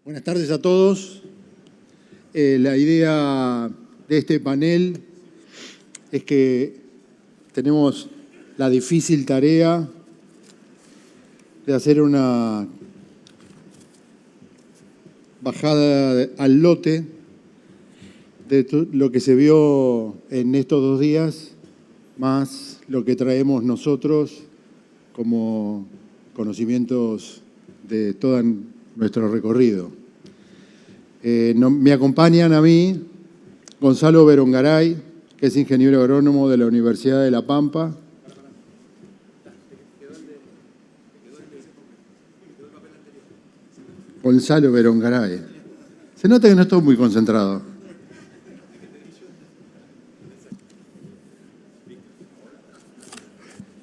Buenas tardes a todos. La idea de este panel es que tenemos la difícil tarea de hacer una bajada al lote de lo que se vio en estos 2 días, más lo que traemos nosotros como conocimientos de todo nuestro recorrido. Me acompañan a mí Gonzalo Berongaray, que es ingeniero agrónomo de la Universidad de La Pampa. Gonzalo Berongaray. Se nota que no estoy muy concentrado.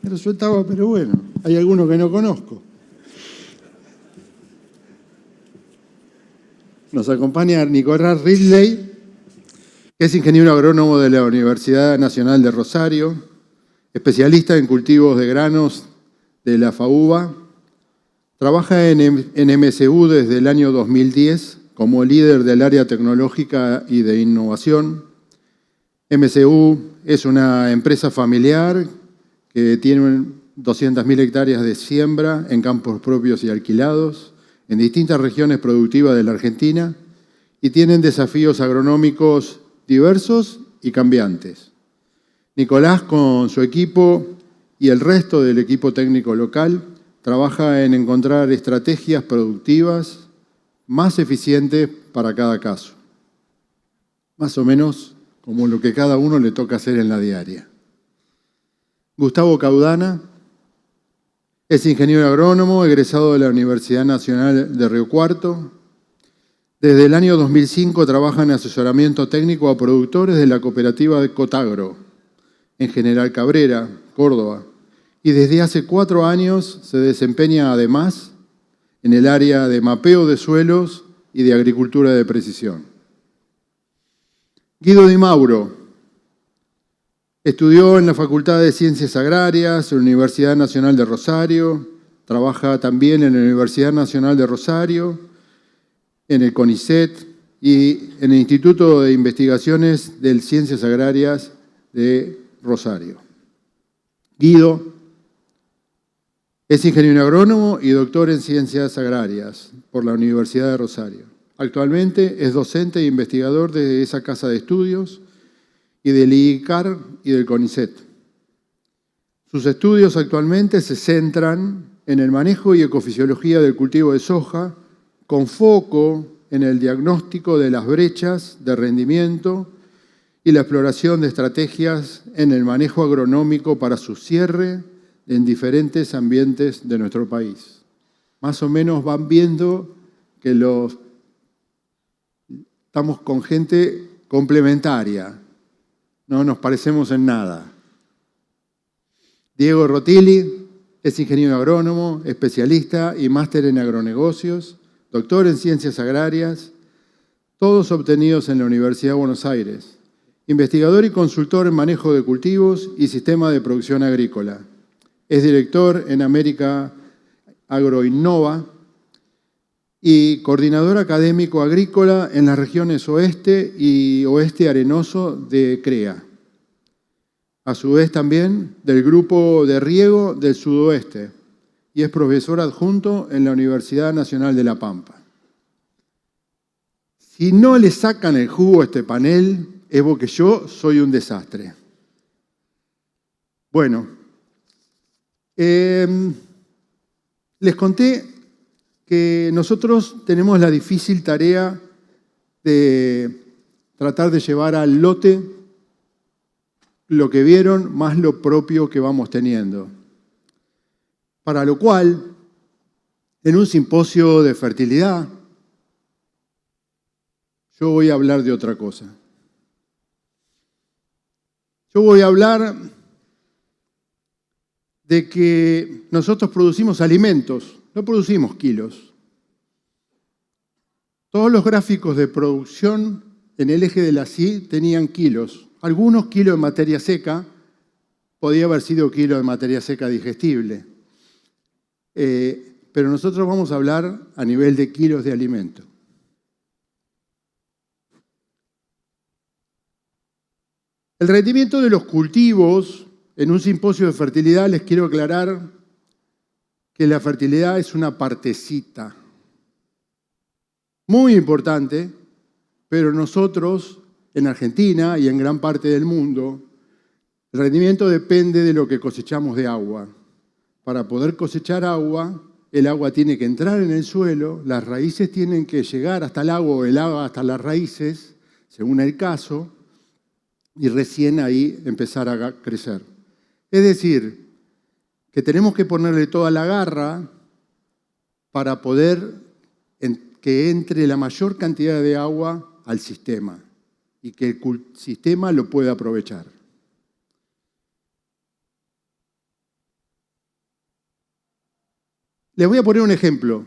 Me resultaba, pero bueno, hay algunos que no conozco. Nos acompaña Nicolás Ridley, que es ingeniero agrónomo de la Universidad Nacional de Rosario, especialista en cultivos de granos de la FAUBA. Trabaja en MSU desde el año 2010 como líder del área tecnológica y de innovación. MSU es una empresa familiar que tiene 200.000 hectáreas de siembra en campos propios y alquilados en distintas regiones productivas de la Argentina y tienen desafíos agronómicos diversos y cambiantes. Nicolás, con su equipo y el resto del equipo técnico local, trabaja en encontrar estrategias productivas más eficientes para cada caso. Más o menos como lo que cada uno le toca hacer en la diaria. Gustavo Caudana es ingeniero agrónomo, egresado de la Universidad Nacional de Río Cuarto. Desde el año 2005 trabaja en asesoramiento técnico a productores de la cooperativa de Cotagro, en General Cabrera, Córdoba. Y desde hace 4 años se desempeña además en el área de mapeo de suelos y de agricultura de precisión. Guido Di Mauro estudió en la Facultad de Ciencias Agrarias, en la Universidad Nacional de Rosario, trabaja también en la Universidad Nacional de Rosario, en el CONICET y en el Instituto de Investigaciones de Ciencias Agrarias de Rosario. Guido es ingeniero agrónomo y doctor en Ciencias Agrarias por la Universidad de Rosario. Actualmente es docente e investigador de esa casa de estudios y del IICAR y del CONICET. Sus estudios actualmente se centran en el manejo y ecofisiología del cultivo de soja, con foco en el diagnóstico de las brechas de rendimiento y la exploración de estrategias en el manejo agronómico para su cierre en diferentes ambientes de nuestro país. Más o menos van viendo que estamos con gente complementaria. No nos parecemos en nada. Diego Rotili es ingeniero agrónomo, especialista y máster en agronegocios, doctor en ciencias agrarias, todos obtenidos en la Universidad de Buenos Aires. Investigador y consultor en manejo de cultivos y sistema de producción agrícola. Es director en América Agroinnova y coordinador académico agrícola en las regiones oeste y oeste arenoso de CREA. A su vez también del Grupo de Riego del Sudoeste y es profesor adjunto en la Universidad Nacional de La Pampa. Si no le sacan el jugo a este panel, es porque yo soy un desastre. Bueno, les conté que nosotros tenemos la difícil tarea de tratar de llevar al lote lo que vieron más lo propio que vamos teniendo. Para lo cual, en un simposio de fertilidad, yo voy a hablar de otra cosa. Yo voy a hablar de que nosotros producimos alimentos, no producimos kilos. Todos los gráficos de producción en el eje de la CI tenían kilos. Algunos kilos de materia seca, podía haber sido kilo de materia seca digestible. Pero nosotros vamos a hablar a nivel de kilos de alimento. El rendimiento de los cultivos en un simposio de fertilidad, les quiero aclarar que la fertilidad es una partecita muy importante, pero nosotros en Argentina y en gran parte del mundo, el rendimiento depende de lo que cosechamos de agua. Para poder cosechar agua, el agua tiene que entrar en el suelo, las raíces tienen que llegar hasta el agua o el agua hasta las raíces, según el caso, y recién ahí empezar a crecer. Es decir, que tenemos que ponerle toda la garra para poder que entre la mayor cantidad de agua al sistema y que el sistema lo pueda aprovechar. Les voy a poner un ejemplo.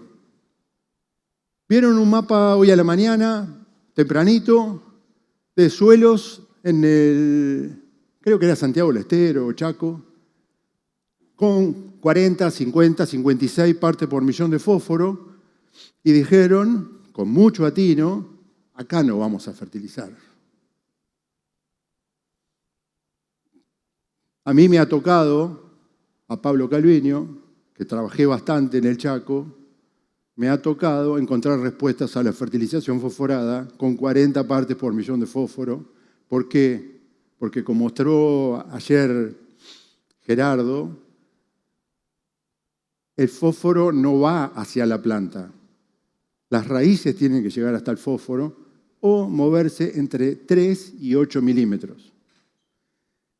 ¿Vieron un mapa hoy a la mañana, tempranito, de suelos en creo que era Santiago del Estero o Chaco, con 40, 50, 56 partes por millón de fósforo, y dijeron, con mucho atino, acá no vamos a fertilizar. A mí me ha tocado, a Pablo Calviño, que trabajé bastante en el Chaco, me ha tocado encontrar respuestas a la fertilización fosforada con 40 partes por millón de fósforo. ¿Por qué? Porque como mostró ayer Gerardo, el fósforo no va hacia la planta. Las raíces tienen que llegar hasta el fósforo o moverse entre 3 y 8 milímetros.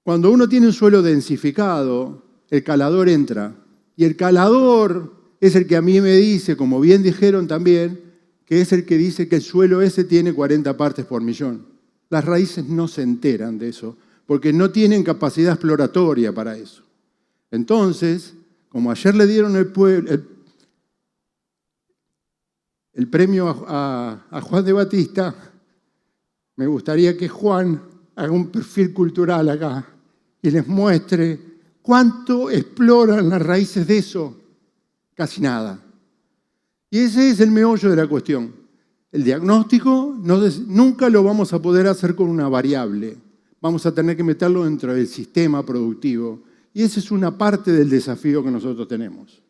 Cuando uno tiene un suelo densificado, el calador entra. Y el calador es el que a mí me dice, como bien dijeron también, que es el que dice que el suelo ese tiene 40 partes por millón. Las raíces no se enteran de eso, porque no tienen capacidad exploratoria para eso. Entonces, como ayer le dieron el premio a Juan de Batista, me gustaría que Juan haga un perfil cultural acá y les muestre ¿cuánto exploran las raíces de eso? Casi nada. Y ese es el meollo de la cuestión. El diagnóstico nunca lo vamos a poder hacer con una variable. Vamos a tener que meterlo dentro del sistema productivo. Y esa es una parte del desafío que nosotros tenemos.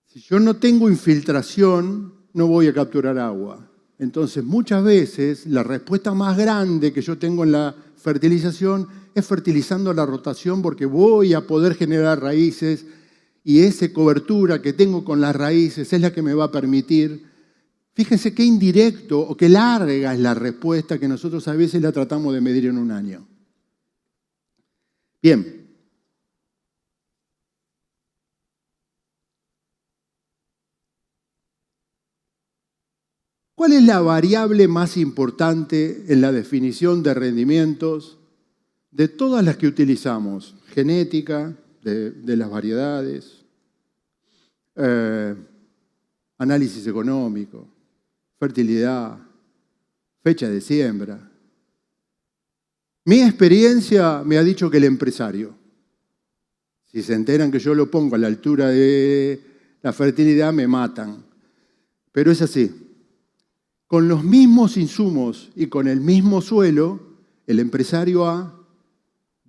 Si yo no tengo infiltración, no voy a capturar agua. Entonces, muchas veces, la respuesta más grande que yo tengo en la fertilización es fertilizando la rotación porque voy a poder generar raíces y esa cobertura que tengo con las raíces es la que me va a permitir. Fíjense qué indirecto o qué larga es la respuesta que nosotros a veces la tratamos de medir en un año. Bien. ¿Cuál es la variable más importante en la definición de rendimientos de todas las que utilizamos? Genética, de las variedades, análisis económico, fertilidad, fecha de siembra. Mi experiencia me ha dicho que el empresario, si se enteran que yo lo pongo a la altura de la fertilidad, me matan. Pero es así. Con los mismos insumos y con el mismo suelo, el empresario A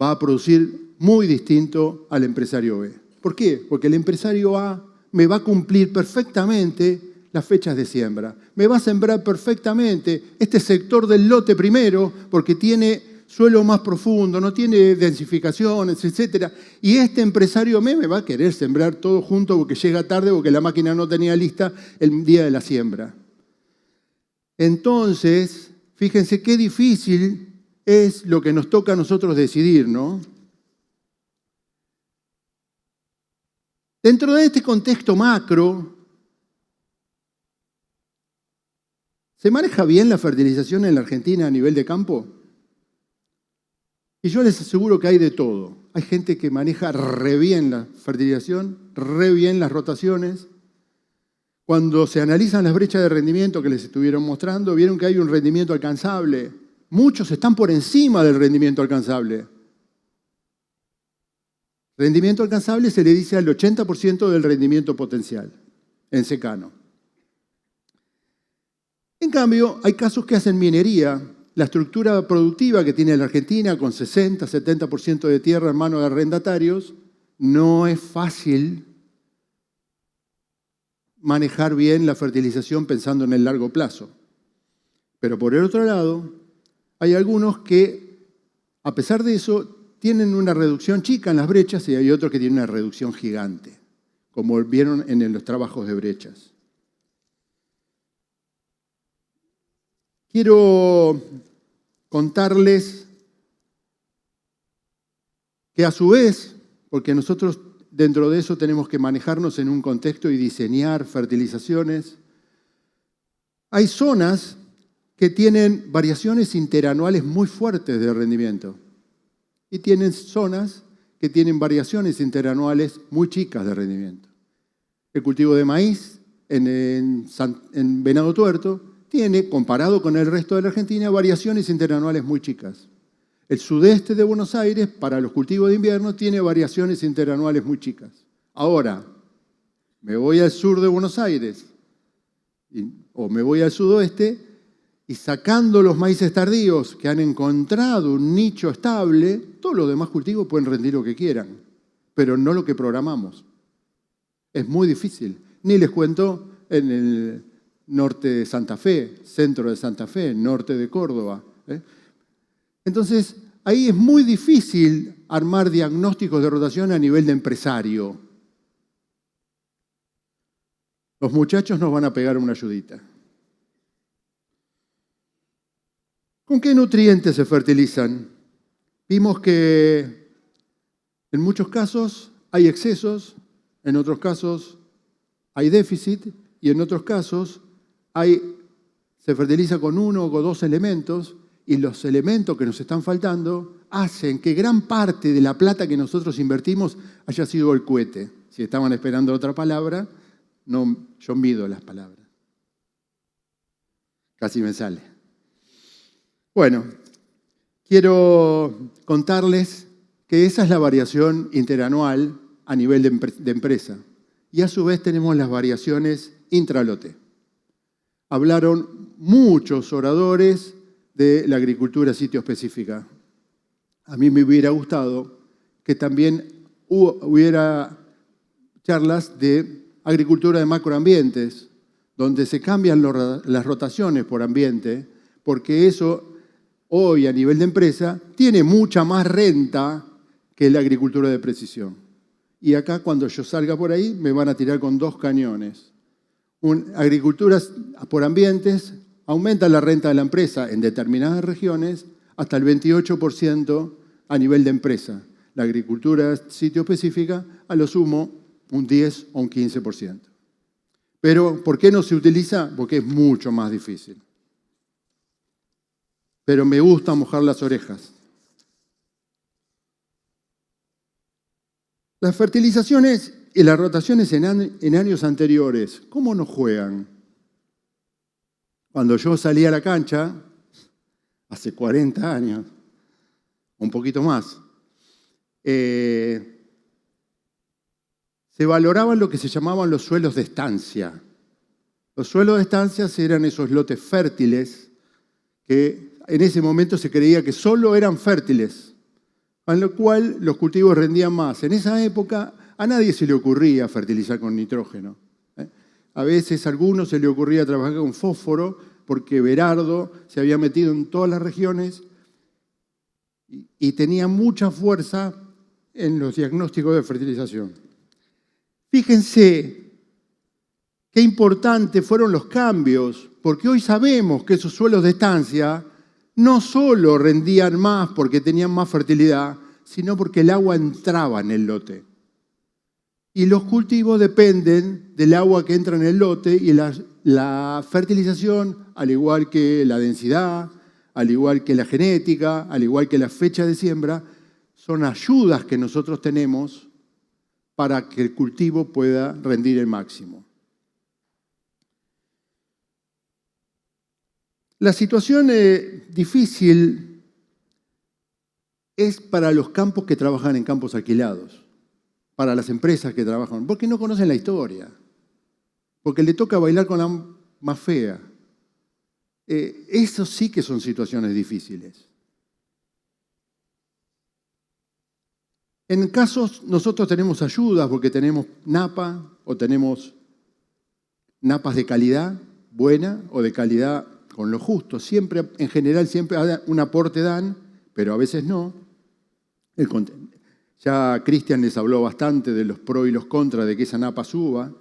va a producir muy distinto al empresario B. ¿Por qué? Porque el empresario A me va a cumplir perfectamente las fechas de siembra. Me va a sembrar perfectamente este sector del lote primero porque tiene suelo más profundo, no tiene densificaciones, etc. Y este empresario B me va a querer sembrar todo junto porque llega tarde porque la máquina no tenía lista el día de la siembra. Entonces, fíjense qué difícil es lo que nos toca a nosotros decidir, ¿no? Dentro de este contexto macro, ¿se maneja bien la fertilización en la Argentina a nivel de campo? Y yo les aseguro que hay de todo. Hay gente que maneja re bien la fertilización, re bien las rotaciones. Cuando se analizan las brechas de rendimiento que les estuvieron mostrando, vieron que hay un rendimiento alcanzable. Muchos están por encima del rendimiento alcanzable. Rendimiento alcanzable se le dice al 80% del rendimiento potencial en secano. En cambio, hay casos que hacen minería la estructura productiva que tiene la Argentina, con 60-70% de tierra en manos de arrendatarios, no es fácil manejar bien la fertilización pensando en el largo plazo. Pero por el otro lado, hay algunos que, a pesar de eso, tienen una reducción chica en las brechas y hay otros que tienen una reducción gigante, como vieron en los trabajos de brechas. Quiero contarles que a su vez, porque nosotros dentro de eso tenemos que manejarnos en un contexto y diseñar fertilizaciones, hay zonas que tienen variaciones interanuales muy fuertes de rendimiento y tienen zonas que tienen variaciones interanuales muy chicas de rendimiento. El cultivo de maíz en Venado Tuerto tiene, comparado con el resto de la Argentina, variaciones interanuales muy chicas. El sudeste de Buenos Aires, para los cultivos de invierno, tiene variaciones interanuales muy chicas. Ahora, me voy al sur de Buenos Aires o me voy al sudoeste y sacando los maíces tardíos que han encontrado un nicho estable, todos los demás cultivos pueden rendir lo que quieran, pero no lo que programamos. Es muy difícil. Ni les cuento en el norte de Santa Fe, centro de Santa Fe, norte de Córdoba. Entonces, ahí es muy difícil armar diagnósticos de rotación a nivel de empresario. Los muchachos nos van a pegar una ayudita. ¿Con qué nutrientes se fertilizan? Vimos que en muchos casos hay excesos, en otros casos hay déficit y en otros casos se fertiliza con uno o dos elementos y los elementos que nos están faltando hacen que gran parte de la plata que nosotros invertimos haya sido el cohete. Si estaban esperando otra palabra, no, yo mido las palabras. Casi me sale. Bueno, quiero contarles que esa es la variación interanual a nivel de empresa. Y a su vez tenemos las variaciones intralote. Hablaron muchos oradores de la agricultura sitio-específica. A mí me hubiera gustado que también hubiera charlas de agricultura de macroambientes, donde se cambian las rotaciones por ambiente, porque eso hoy a nivel de empresa tiene mucha más renta que la agricultura de precisión. Y acá cuando yo salga por ahí me van a tirar con dos cañones. Agriculturas por ambientes aumenta la renta de la empresa en determinadas regiones hasta el 28% a nivel de empresa. La agricultura sitio específica, a lo sumo, un 10 o un 15%. Pero, ¿por qué no se utiliza? Porque es mucho más difícil. Pero me gusta mojar las orejas. Las fertilizaciones y las rotaciones en años anteriores, ¿cómo nos juegan? Cuando yo salí a la cancha, hace 40 años, un poquito más, se valoraban lo que se llamaban los suelos de estancia. Los suelos de estancia eran esos lotes fértiles que en ese momento se creía que solo eran fértiles, a lo cual los cultivos rendían más. En esa época a nadie se le ocurría fertilizar con nitrógeno. A veces a algunos se le ocurría trabajar con fósforo porque Berardo se había metido en todas las regiones y tenía mucha fuerza en los diagnósticos de fertilización. Fíjense qué importantes fueron los cambios, porque hoy sabemos que esos suelos de estancia no solo rendían más porque tenían más fertilidad, sino porque el agua entraba en el lote. Y los cultivos dependen del agua que entra en el lote y la fertilización, al igual que la densidad, al igual que la genética, al igual que la fecha de siembra, son ayudas que nosotros tenemos para que el cultivo pueda rendir el máximo. La situación difícil es para los campos que trabajan en campos alquilados, para las empresas que trabajan, porque no conocen la historia, porque le toca bailar con la más fea. Eso sí que son situaciones difíciles. En casos, nosotros tenemos ayudas porque tenemos napa o tenemos napas de calidad buena o de calidad con lo justo. Siempre, en general, siempre un aporte dan, pero a veces no. Ya Cristian les habló bastante de los pros y los contras de que esa napa suba.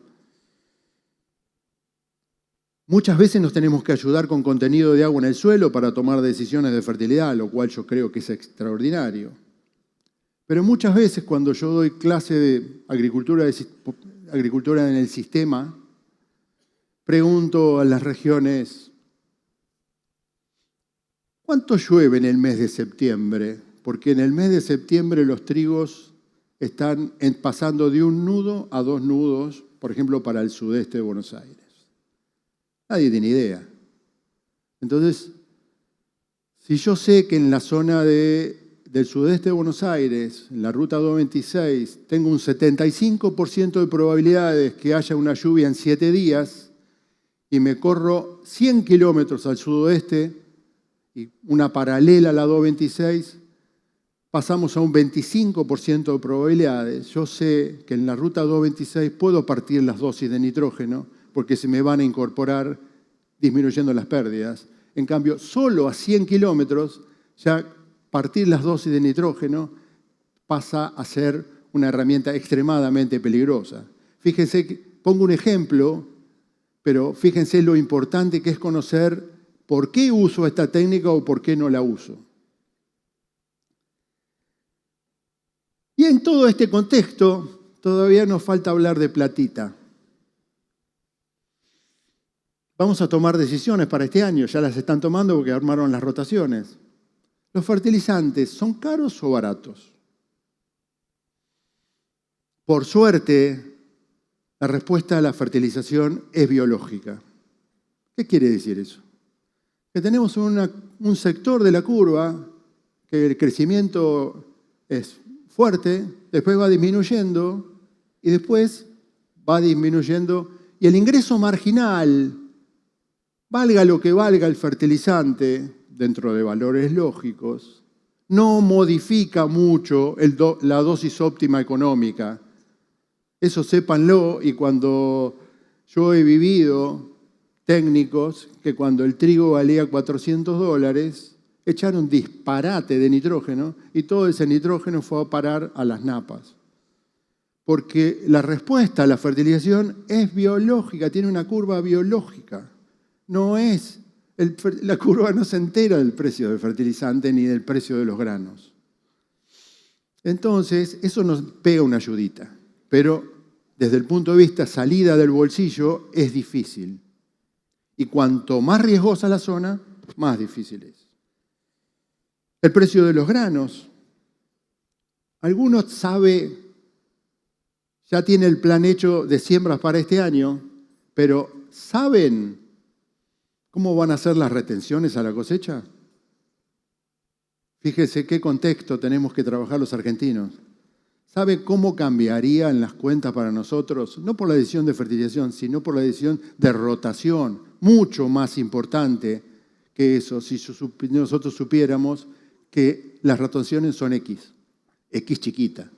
Muchas veces nos tenemos que ayudar con contenido de agua en el suelo para tomar decisiones de fertilidad, lo cual yo creo que es extraordinario. Pero muchas veces cuando yo doy clase de agricultura en el sistema, pregunto a las regiones, ¿cuánto llueve en el mes de septiembre? Porque en el mes de septiembre los trigos están pasando de un nudo a 2 nudos, por ejemplo, para el sudeste de Buenos Aires. Nadie tiene idea. Entonces, si yo sé que en la zona del sudeste de Buenos Aires, en la ruta 226, tengo un 75% de probabilidades que haya una lluvia en 7 días y me corro 100 kilómetros al sudoeste y una paralela a la 226, pasamos a un 25% de probabilidades. Yo sé que en la ruta 226 puedo partir las dosis de nitrógeno porque se me van a incorporar disminuyendo las pérdidas. En cambio, solo a 100 kilómetros ya partir las dosis de nitrógeno pasa a ser una herramienta extremadamente peligrosa. Fíjense, pongo un ejemplo, pero fíjense lo importante que es conocer por qué uso esta técnica o por qué no la uso. Y en todo este contexto, todavía nos falta hablar de platita. Vamos a tomar decisiones para este año, ya las están tomando porque armaron las rotaciones. ¿Los fertilizantes son caros o baratos? Por suerte, la respuesta a la fertilización es biológica. ¿Qué quiere decir eso? Que tenemos un sector de la curva que el crecimiento es fuerte, después va disminuyendo y después va disminuyendo y el ingreso marginal, valga lo que valga el fertilizante, dentro de valores lógicos, no modifica mucho la dosis óptima económica. Eso sépanlo, y cuando yo he vivido técnicos que cuando el trigo valía $400, echaron disparate de nitrógeno y todo ese nitrógeno fue a parar a las napas. Porque la respuesta a la fertilización es biológica, tiene una curva biológica. La curva no se entera del precio del fertilizante ni del precio de los granos. Entonces, eso nos pega una ayudita, pero desde el punto de vista salida del bolsillo es difícil. Y cuanto más riesgosa la zona, más difícil es. El precio de los granos. Algunos ya tiene el plan hecho de siembras para este año, pero ¿saben cómo van a ser las retenciones a la cosecha? Fíjese qué contexto tenemos que trabajar los argentinos. ¿Sabe cómo cambiaría en las cuentas para nosotros? No por la decisión de fertilización, sino por la decisión de rotación. Mucho más importante que eso, si nosotros supiéramos que las rotaciones son X chiquita.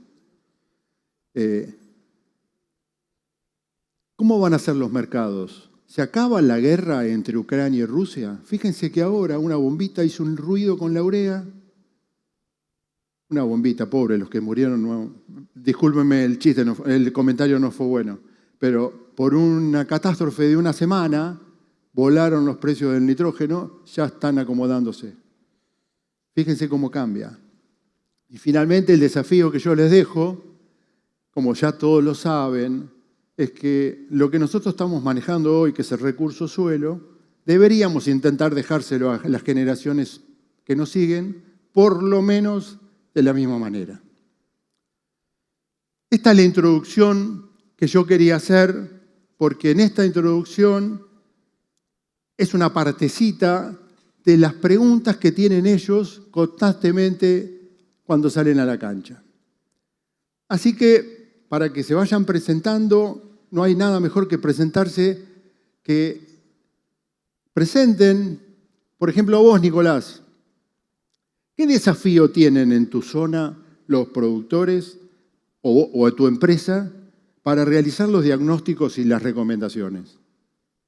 ¿Cómo van a ser los mercados? ¿Se acaba la guerra entre Ucrania y Rusia? Fíjense que ahora una bombita hizo un ruido con la urea. Una bombita, pobre, los que murieron. No, discúlpenme el chiste, el comentario no fue bueno. Pero por una catástrofe de una semana, volaron los precios del nitrógeno, ya están acomodándose. Fíjense cómo cambia. Y finalmente el desafío que yo les dejo, como ya todos lo saben, es que lo que nosotros estamos manejando hoy, que es el recurso suelo, deberíamos intentar dejárselo a las generaciones que nos siguen, por lo menos de la misma manera. Esta es la introducción que yo quería hacer, porque en esta introducción es una partecita de las preguntas que tienen ellos constantemente cuando salen a la cancha. Así que, para que se vayan presentando, no hay nada mejor que presentarse, que presenten Por ejemplo, vos, Nicolás, ¿qué desafío tienen en tu zona los productores o tu empresa para realizar los diagnósticos y las recomendaciones?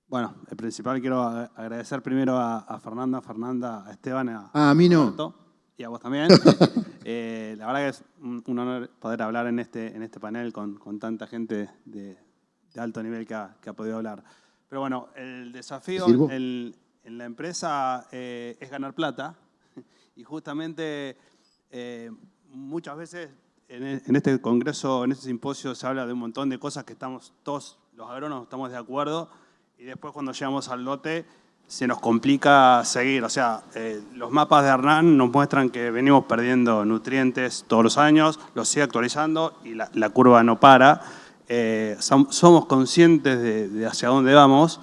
Bueno, el principal quiero agradecer primero a Fernanda, a Esteban, A mí no. Roberto, y a vos también. La verdad que es un honor poder hablar en este panel con tanta gente de alto nivel que ha podido hablar. Pero bueno, el desafío en la empresa es ganar plata. Y justamente muchas veces en este congreso, en este simposio, se habla de un montón de cosas que estamos todos los agrónomos estamos de acuerdo, y después cuando llegamos al lote se nos complica seguir. O sea, los mapas de Hernán nos muestran que venimos perdiendo nutrientes todos los años, los sigue actualizando y la curva no para. Somos conscientes de hacia dónde vamos,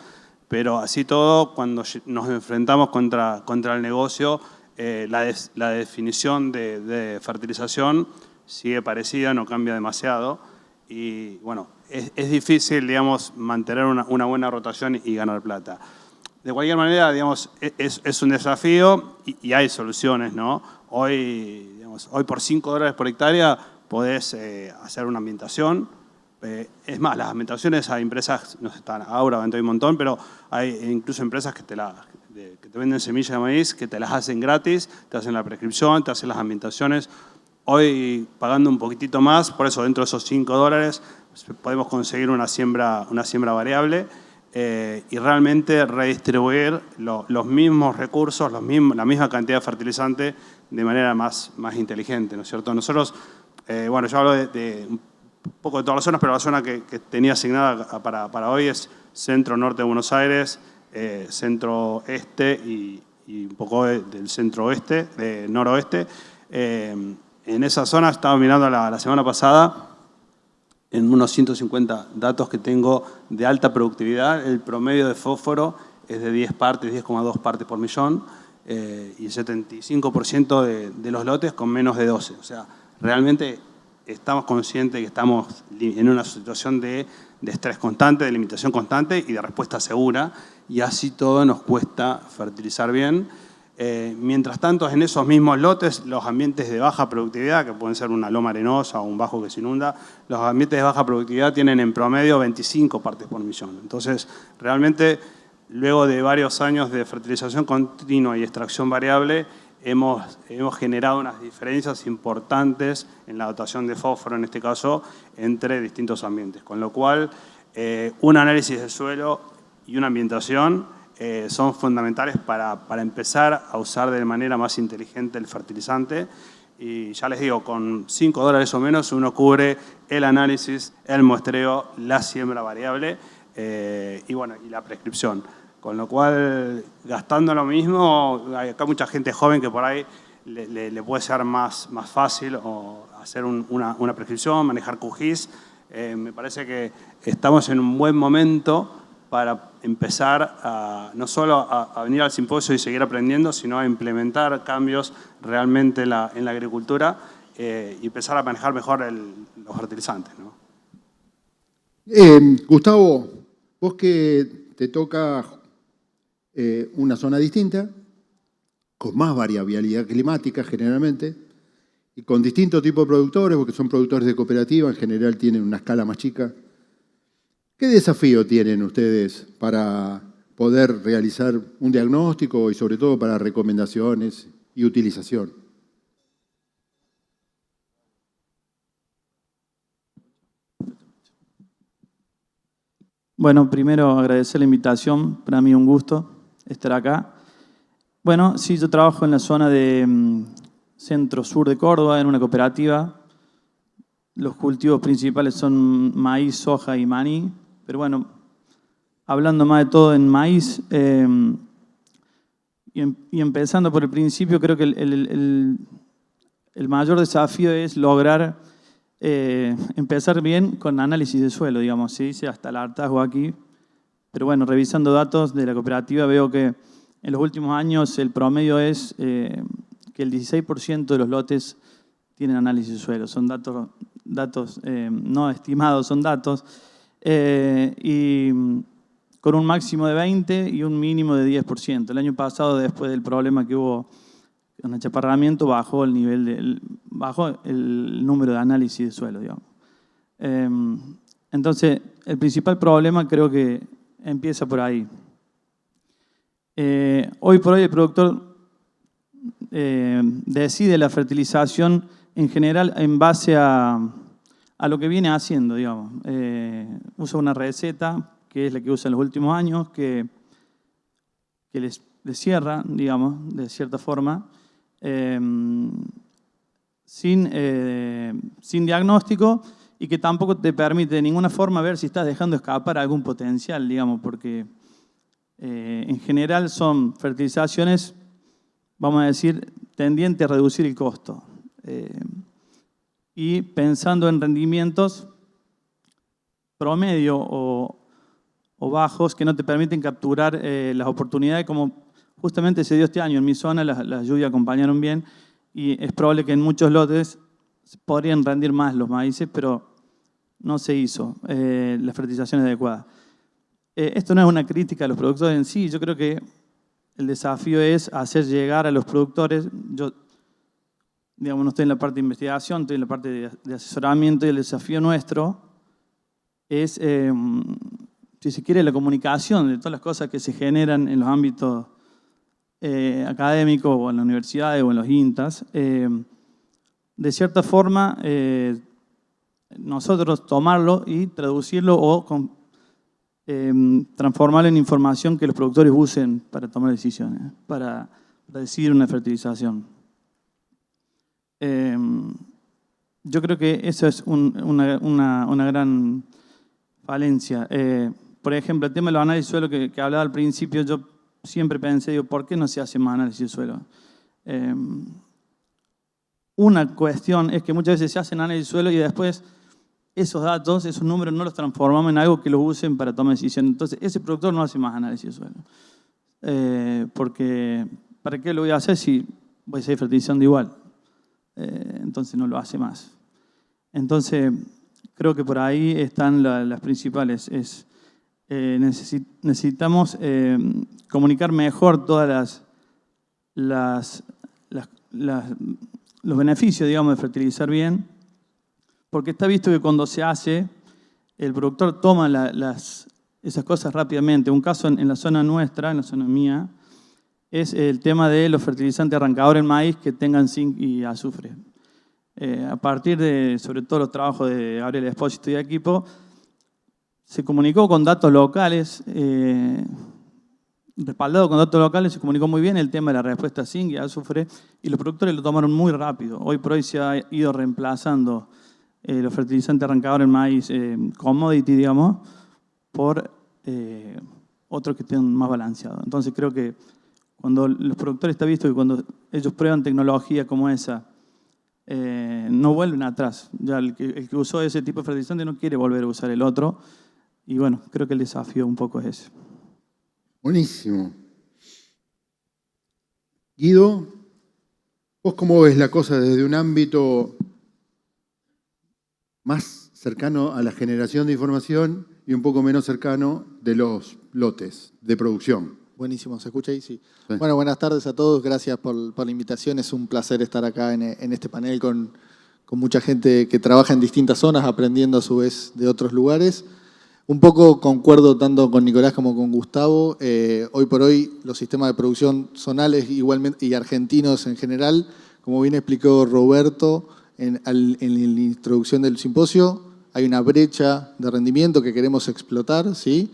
pero así todo, cuando nos enfrentamos contra el negocio, la definición de fertilización sigue parecida, no cambia demasiado. Y bueno, es difícil, digamos, mantener una buena rotación y ganar plata. De cualquier manera, digamos, es un desafío y hay soluciones, ¿no? Hoy por $5 por hectárea podés hacer una ambientación. Es más, las ambientaciones hay empresas, no sé, ahora hay un montón, pero hay incluso empresas que te venden semillas de maíz, que te las hacen gratis, te hacen la prescripción, te hacen las ambientaciones. Hoy, pagando un poquitito más, por eso dentro de esos $5 podemos conseguir una siembra variable y realmente redistribuir los mismos recursos, la misma cantidad de fertilizante de manera más inteligente, ¿no es cierto? Nosotros, bueno, yo hablo de un poco de todas las zonas, pero la zona que tenía asignada para hoy es centro-norte de Buenos Aires, centro-este y un poco del centro-oeste, de noroeste. En esa zona estaba mirando la semana pasada, en unos 150 datos que tengo de alta productividad, el promedio de fósforo es de 10 partes, 10,2 partes por millón, y el 75% de los lotes con menos de 12. O sea, realmente estamos conscientes que estamos en una situación de estrés constante, de limitación constante y de respuesta segura, y así todo nos cuesta fertilizar bien. Mientras tanto, en esos mismos lotes, los ambientes de baja productividad, que pueden ser una loma arenosa o un bajo que se inunda, los ambientes de baja productividad tienen en promedio 25 partes por millón. Entonces, realmente, luego de varios años de fertilización continua y extracción variable, hemos generado unas diferencias importantes en la dotación de fósforo, en este caso, entre distintos ambientes. Con lo cual, un análisis del suelo y una ambientación son fundamentales para empezar a usar de manera más inteligente el fertilizante. Y ya les digo, con $5 o menos uno cubre el análisis, el muestreo, la siembra variable y la prescripción. Con lo cual, gastando lo mismo, hay acá mucha gente joven que por ahí le puede ser más fácil o hacer una prescripción, manejar QGIS. Me parece que estamos en un buen momento para empezar no solo a venir al simposio y seguir aprendiendo, sino a implementar cambios realmente en la agricultura y empezar a manejar mejor los fertilizantes, ¿no? Gustavo, vos que te toca una zona distinta, con más variabilidad climática generalmente, y con distintos tipos de productores, porque son productores de cooperativa, en general tienen una escala más chica. ¿Qué desafío tienen ustedes para poder realizar un diagnóstico y sobre todo para recomendaciones y utilización? Bueno, primero agradecer la invitación, para mí un gusto estar acá. Bueno, sí, yo trabajo en la zona de centro-sur de Córdoba, en una cooperativa. Los cultivos principales son maíz, soja y maní. Pero bueno, hablando más de todo en maíz, y empezando por el principio, creo que el mayor desafío es lograr empezar bien con análisis de suelo, digamos, se dice hasta el hartazgo aquí. Pero bueno, revisando datos de la cooperativa veo que en los últimos años el promedio es que el 16% de los lotes tienen análisis de suelo. Son datos no estimados, son datos. Y con un máximo de 20 y un mínimo de 10%. El año pasado, después del problema que hubo con el achaparramiento, bajó el número de análisis de suelo, digamos. Entonces, el principal problema creo que empieza por ahí. Hoy por hoy el productor decide la fertilización en general en base a lo que viene haciendo, digamos. Usa una receta, que es la que usa en los últimos años, que les cierra, digamos, de cierta forma, sin diagnóstico, y que tampoco te permite de ninguna forma ver si estás dejando escapar algún potencial, digamos, porque en general son fertilizaciones, vamos a decir, tendientes a reducir el costo. Y pensando en rendimientos promedio o bajos que no te permiten capturar las oportunidades, como justamente se dio este año. En mi zona las lluvias acompañaron bien y es probable que en muchos lotes podrían rendir más los maíces, pero no se hizo la fertilización adecuada. Esto no es una crítica a los productores en sí. Yo creo que el desafío es hacer llegar a los productores. Yo, digamos, no estoy en la parte de investigación, estoy en la parte de asesoramiento, y el desafío nuestro es, si se quiere, la comunicación de todas las cosas que se generan en los ámbitos académicos o en las universidades o en los INTAs. De cierta forma, nosotros tomarlo y traducirlo o transformarlo en información que los productores usen para tomar decisiones, para decidir una fertilización. Yo creo que eso es una gran falencia. Por ejemplo, el tema de los análisis de suelo que hablaba al principio, yo siempre pensé, digo, ¿por qué no se hace más análisis de suelo? Una cuestión es que muchas veces se hacen análisis de suelo y después esos datos, esos números, no los transformamos en algo que los usen para tomar decisiones. Entonces, ese productor no hace más análisis de suelo. Porque, ¿para qué lo voy a hacer si voy a seguir fertilizando igual? Entonces, no lo hace más. Entonces, creo que por ahí están las principales. Necesitamos comunicar mejor todas los beneficios, digamos, de fertilizar bien, porque está visto que cuando se hace, el productor toma esas cosas rápidamente. Un caso en la zona nuestra, en la zona mía, es el tema de los fertilizantes arrancadores en maíz que tengan zinc y azufre. A partir de, sobre todo, los trabajos de Gabriel Espósito y equipo, se comunicó con datos locales, respaldado con datos locales, se comunicó muy bien el tema de la respuesta zinc y azufre, y los productores lo tomaron muy rápido. Hoy por hoy se ha ido reemplazando los fertilizantes arrancadores en maíz commodity, digamos, por otros que estén más balanceados. Entonces creo que cuando los productores está visto que cuando ellos prueban tecnología como esa, no vuelven atrás. Ya el que usó ese tipo de fertilizante no quiere volver a usar el otro. Y bueno, creo que el desafío un poco es ese. Buenísimo. Guido, ¿vos cómo ves la cosa desde un ámbito más cercano a la generación de información y un poco menos cercano de los lotes de producción? Buenísimo, ¿se escucha ahí? Sí. Sí. Bueno, buenas tardes a todos, gracias por la invitación. Es un placer estar acá en este panel con mucha gente que trabaja en distintas zonas, aprendiendo a su vez de otros lugares. Un poco concuerdo tanto con Nicolás como con Gustavo. Hoy por hoy los sistemas de producción zonales igualmente, y argentinos en general, como bien explicó Roberto en la introducción del simposio, hay una brecha de rendimiento que queremos explotar, ¿sí?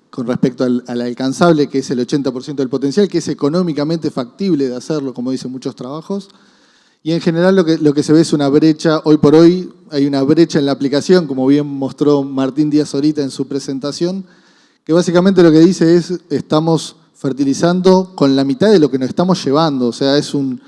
Con respecto al alcanzable, que es el 80% del potencial, que es económicamente factible de hacerlo, como dicen muchos trabajos. Y en general lo que se ve es una brecha. Hoy por hoy hay una brecha en la aplicación, como bien mostró Martín Díaz ahorita en su presentación, que básicamente lo que dice es estamos fertilizando con la mitad de lo que nos estamos llevando. O sea, es un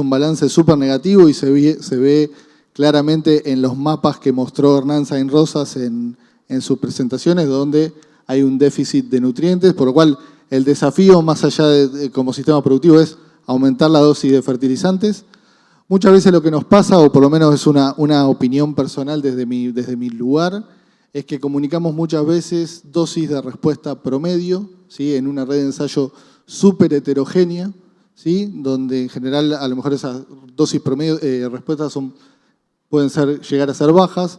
balance súper negativo y se ve claramente en los mapas que mostró Hernán Sainz Rosas en sus presentaciones, donde hay un déficit de nutrientes, por lo cual el desafío, más allá de como sistema productivo, es aumentar la dosis de fertilizantes. Muchas veces lo que nos pasa, o por lo menos es una opinión personal desde mi lugar, es que comunicamos muchas veces dosis de respuesta promedio, ¿sí? En una red de ensayo súper heterogénea, ¿sí? Donde en general a lo mejor esas dosis promedio, respuestas pueden llegar a ser bajas.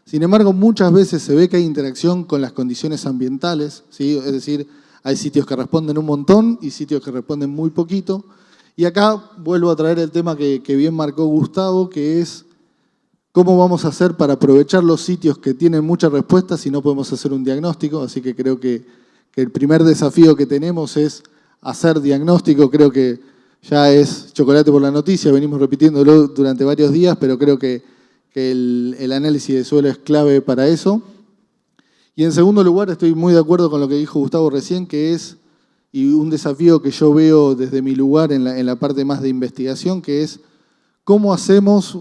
Sin embargo, muchas veces se ve que hay interacción con las condiciones ambientales, ¿sí? Es decir, hay sitios que responden un montón y sitios que responden muy poquito. Y acá vuelvo a traer el tema que bien marcó Gustavo, que es cómo vamos a hacer para aprovechar los sitios que tienen muchas respuestas si no podemos hacer un diagnóstico. Así que creo que el primer desafío que tenemos es hacer diagnóstico. Creo que ya es chocolate por la noticia, venimos repitiéndolo durante varios días, pero creo que el análisis de suelo es clave para eso. Y en segundo lugar, estoy muy de acuerdo con lo que dijo Gustavo recién, que es, y un desafío que yo veo desde mi lugar en la parte más de investigación, que es cómo hacemos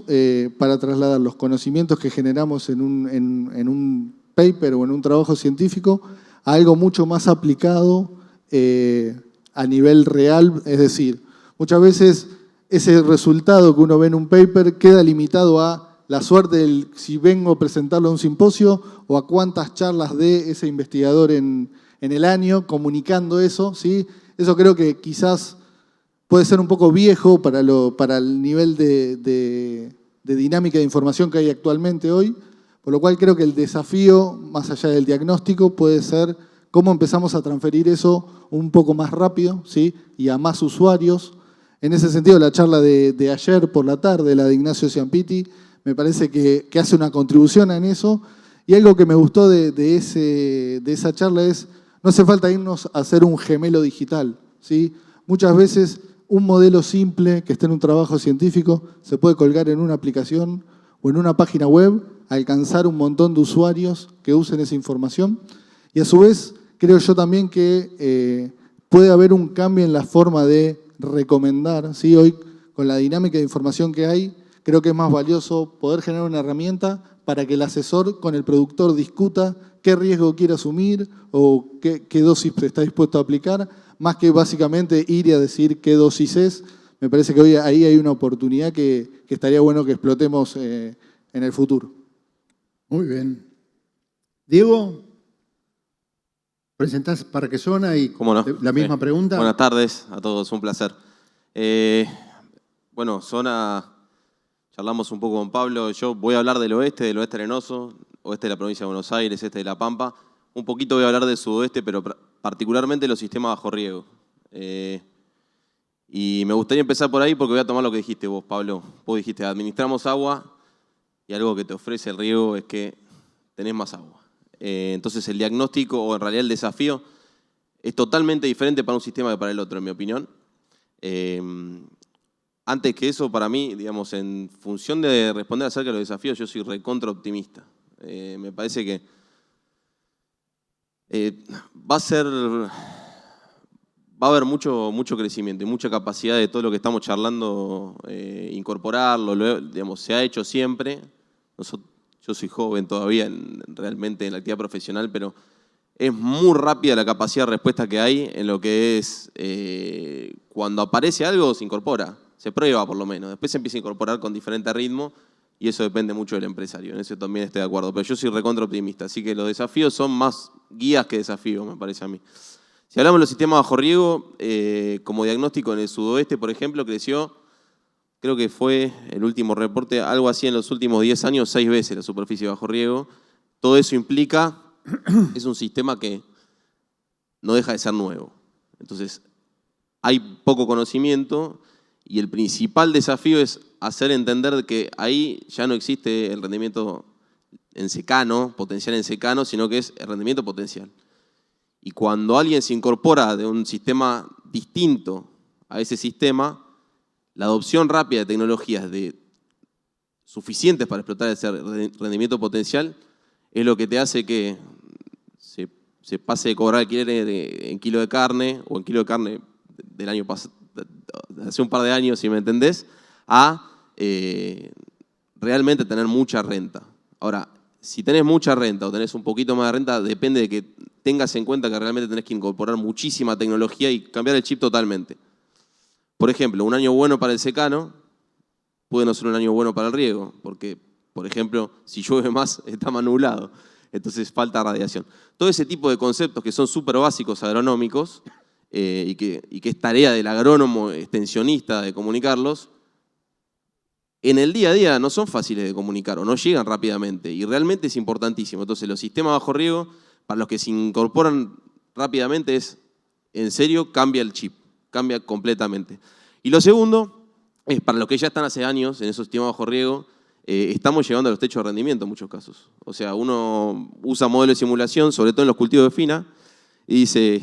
para trasladar los conocimientos que generamos en un paper o en un trabajo científico a algo mucho más aplicado a nivel real. Es decir, muchas veces ese resultado que uno ve en un paper queda limitado a la suerte del si vengo a presentarlo a un simposio o a cuántas charlas de ese investigador en el año comunicando eso, ¿sí? Eso creo que quizás puede ser un poco viejo para el nivel de dinámica de información que hay actualmente hoy, por lo cual creo que el desafío, más allá del diagnóstico, puede ser cómo empezamos a transferir eso un poco más rápido, ¿sí? Y a más usuarios. En ese sentido, la charla de ayer por la tarde, la de Ignacio Ciampiti, me parece que hace una contribución en eso. Y algo que me gustó de esa charla es, no hace falta irnos a hacer un gemelo digital, ¿sí? Muchas veces un modelo simple que esté en un trabajo científico se puede colgar en una aplicación o en una página web, alcanzar un montón de usuarios que usen esa información. Y a su vez, creo yo también que puede haber un cambio en la forma de recomendar, ¿sí? Hoy, con la dinámica de información que hay, creo que es más valioso poder generar una herramienta para que el asesor con el productor discuta qué riesgo quiere asumir o qué dosis está dispuesto a aplicar, más que básicamente ir y a decir qué dosis es. Me parece que hoy ahí hay una oportunidad que estaría bueno que explotemos en el futuro. Muy bien. Diego, ¿presentás Parquesona y ¿Cómo no? la misma pregunta? Buenas tardes a todos, un placer. Bueno, zona, charlamos un poco con Pablo. Yo voy a hablar del oeste arenoso, oeste de la provincia de Buenos Aires, este de La Pampa. Un poquito voy a hablar del sudoeste, pero particularmente los sistemas bajo riego. Y me gustaría empezar por ahí porque voy a tomar lo que dijiste vos, Pablo. Vos dijiste, administramos agua y algo que te ofrece el riego es que tenés más agua. Entonces el diagnóstico, o en realidad el desafío, es totalmente diferente para un sistema que para el otro, en mi opinión. Antes que eso, para mí, digamos, en función de responder acerca de los desafíos, yo soy recontra optimista. Me parece que va a haber mucho crecimiento y mucha capacidad de todo lo que estamos charlando, incorporarlo, digamos, se ha hecho siempre. Yo soy joven todavía realmente en la actividad profesional, pero es muy rápida la capacidad de respuesta que hay en lo que es cuando aparece algo se incorpora, se prueba por lo menos, después se empieza a incorporar con diferente ritmo y eso depende mucho del empresario, en eso también estoy de acuerdo, pero yo soy recontra optimista, así que los desafíos son más guías que desafíos, me parece a mí. Si hablamos de los sistemas bajo riego, como diagnóstico en el sudoeste, por ejemplo, creció, creo que fue el último reporte, algo así en los últimos 10 años, 6 veces la superficie bajo riego. Todo eso implica, es un sistema que no deja de ser nuevo. Entonces, hay poco conocimiento y el principal desafío es hacer entender que ahí ya no existe el rendimiento en secano, potencial en secano, sino que es el rendimiento potencial. Y cuando alguien se incorpora de un sistema distinto a ese sistema, la adopción rápida de tecnologías suficientes para explotar ese rendimiento potencial es lo que te hace que se pase de cobrar alquiler en kilo de carne o en kilo de carne del año pasado, hace un par de años, si me entendés, a realmente tener mucha renta. Ahora, si tenés mucha renta o tenés un poquito más de renta, depende de que tengas en cuenta que realmente tenés que incorporar muchísima tecnología y cambiar el chip totalmente. Por ejemplo, un año bueno para el secano puede no ser un año bueno para el riego, porque, por ejemplo, si llueve más, está más nublado. entonces falta radiación. Todo ese tipo de conceptos que son súper básicos agronómicos y que es tarea del agrónomo extensionista de comunicarlos, en el día a día no son fáciles de comunicar o no llegan rápidamente y realmente es importantísimo. Entonces los sistemas bajo riego, para los que se incorporan rápidamente es, en serio, cambia el chip, cambia completamente. Y lo segundo es para los que ya están hace años en esos sistemas bajo riego, estamos llegando a los techos de rendimiento en muchos casos. O sea, uno usa modelos de simulación, sobre todo en los cultivos de fina, y dice,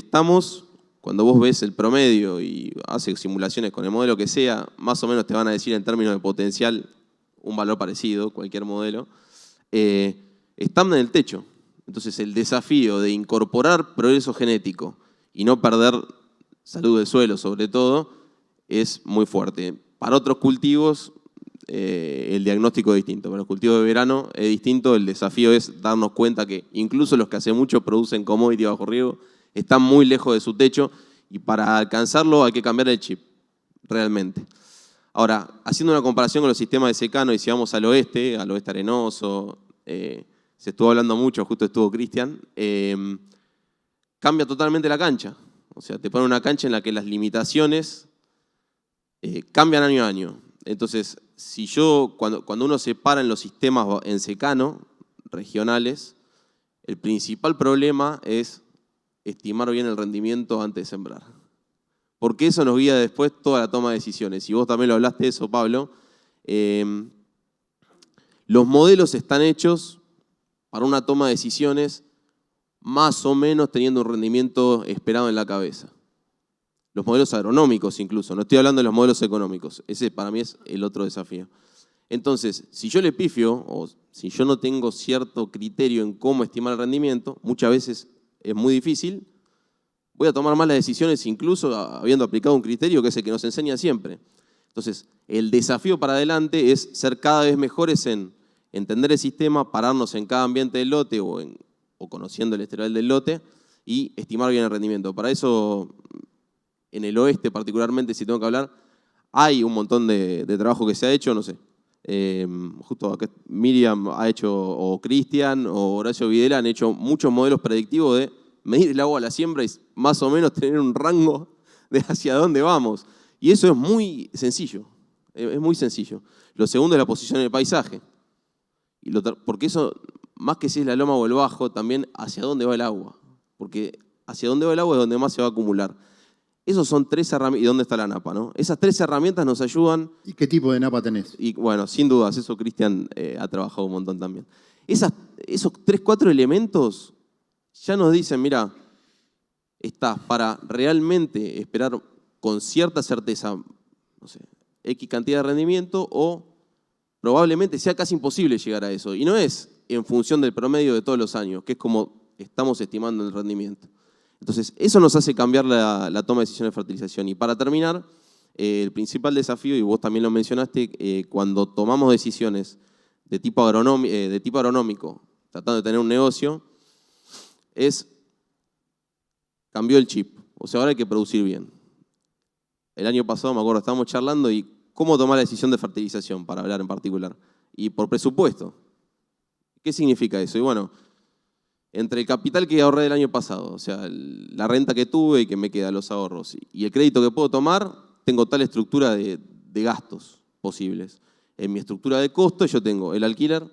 cuando vos ves el promedio y haces simulaciones con el modelo que sea, más o menos te van a decir en términos de potencial un valor parecido, cualquier modelo, están en el techo. Entonces el desafío de incorporar progreso genético y no perder salud del suelo sobre todo, es muy fuerte. Para otros cultivos el diagnóstico es distinto. Para los cultivos de verano es distinto, el desafío es darnos cuenta que incluso los que hace mucho producen commodity bajo riego están muy lejos de su techo y para alcanzarlo hay que cambiar el chip, realmente. Ahora, haciendo una comparación con los sistemas de secano y si vamos al oeste arenoso, se estuvo hablando mucho, justo estuvo Cristian, cambia totalmente la cancha. O sea, te pone una cancha en la que las limitaciones cambian año a año. Entonces, cuando uno se para en los sistemas en secano, regionales, el principal problema es estimar bien el rendimiento antes de sembrar. Porque eso nos guía después toda la toma de decisiones. Y vos también lo hablaste de eso, Pablo. Los modelos están hechos para una toma de decisiones más o menos teniendo un rendimiento esperado en la cabeza. Los modelos agronómicos incluso, no estoy hablando de los modelos económicos. Ese para mí es el otro desafío. Entonces, si yo le pifio o si yo no tengo cierto criterio en cómo estimar el rendimiento, muchas veces es muy difícil, voy a tomar malas decisiones incluso habiendo aplicado un criterio que es el que nos enseña siempre. Entonces, el desafío para adelante es ser cada vez mejores en entender el sistema, pararnos en cada ambiente del lote o conociendo el historial del lote y estimar bien el rendimiento. Para eso, en el oeste particularmente, si tengo que hablar, hay un montón de trabajo que se ha hecho, no sé. Justo acá Miriam ha hecho, o Cristian, o Horacio Videla han hecho muchos modelos predictivos de medir el agua a la siembra y más o menos tener un rango de hacia dónde vamos. Y eso es muy sencillo, es muy sencillo. Lo segundo es la posición en el paisaje. Porque eso, más que si es la loma o el bajo, también hacia dónde va el agua. Porque hacia dónde va el agua es donde más se va a acumular. Esos son 3 herramientas. ¿Y dónde está la napa, no? Esas 3 herramientas nos ayudan. ¿Y qué tipo de napa tenés? Y bueno, sin dudas, eso Cristian ha trabajado un montón también. Esos 3, 4 elementos ya nos dicen, mira, estás para realmente esperar con cierta certeza, no sé, X cantidad de rendimiento o probablemente sea casi imposible llegar a eso. Y no es en función del promedio de todos los años, que es como estamos estimando el rendimiento. Entonces, eso nos hace cambiar la toma de decisiones de fertilización. Y para terminar, el principal desafío, y vos también lo mencionaste, cuando tomamos decisiones de tipo agronómico, tratando de tener un negocio, cambió el chip. O sea, ahora hay que producir bien. El año pasado, me acuerdo, estábamos charlando y cómo tomar la decisión de fertilización, para hablar en particular. Y por presupuesto. ¿Qué significa eso? Y bueno, entre el capital que ahorré del año pasado, o sea, la renta que tuve y que me queda, los ahorros, y el crédito que puedo tomar, tengo tal estructura de gastos posibles. En mi estructura de costos yo tengo el alquiler,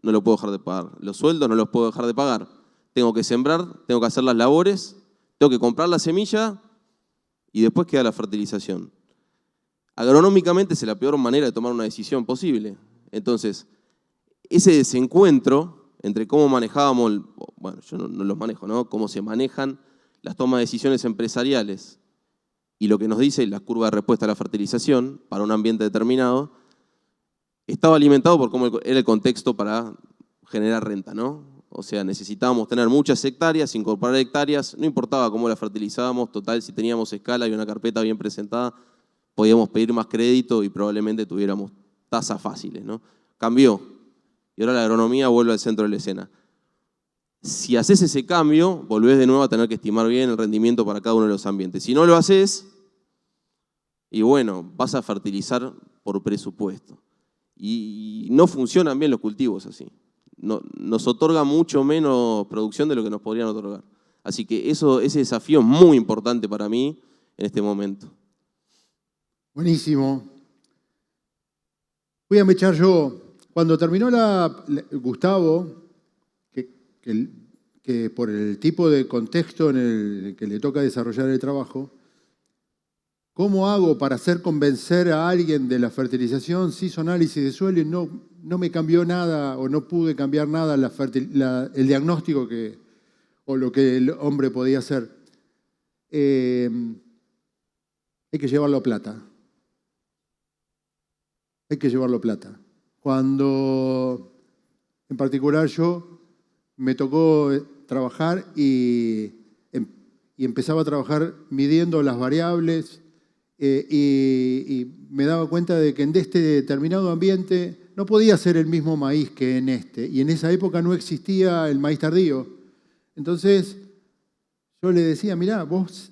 no lo puedo dejar de pagar. Los sueldos no los puedo dejar de pagar. Tengo que sembrar, tengo que hacer las labores, tengo que comprar la semilla y después queda la fertilización. Agronómicamente es la peor manera de tomar una decisión posible. Entonces, ese desencuentro entre cómo manejábamos, bueno, yo no los manejo, ¿no? Cómo se manejan las tomas de decisiones empresariales y lo que nos dice la curva de respuesta a la fertilización para un ambiente determinado, estaba alimentado por cómo era el contexto para generar renta, ¿no? O sea, necesitábamos tener muchas hectáreas, incorporar hectáreas, no importaba cómo las fertilizábamos, total, si teníamos escala y una carpeta bien presentada, podíamos pedir más crédito y probablemente tuviéramos tasas fáciles, ¿no? Cambió. Y ahora la agronomía vuelve al centro de la escena. Si haces ese cambio, volvés de nuevo a tener que estimar bien el rendimiento para cada uno de los ambientes. Si no lo haces, y bueno, vas a fertilizar por presupuesto. Y no funcionan bien los cultivos así. nos otorga mucho menos producción de lo que nos podrían otorgar. Así que ese desafío es muy importante para mí en este momento. Buenísimo. Voy a echar yo. Cuando terminó Gustavo, que por el tipo de contexto en el que le toca desarrollar el trabajo, ¿cómo hago para hacer convencer a alguien de la fertilización? Se hizo análisis de suelo y no me cambió nada o no pude cambiar nada el diagnóstico o lo que el hombre podía hacer. Hay que llevarlo a plata. Hay que llevarlo a plata. Cuando, en particular yo, me tocó trabajar y empezaba a trabajar midiendo las variables y me daba cuenta de que en este determinado ambiente no podía ser el mismo maíz que en este. Y en esa época no existía el maíz tardío. Entonces yo le decía, mirá, vos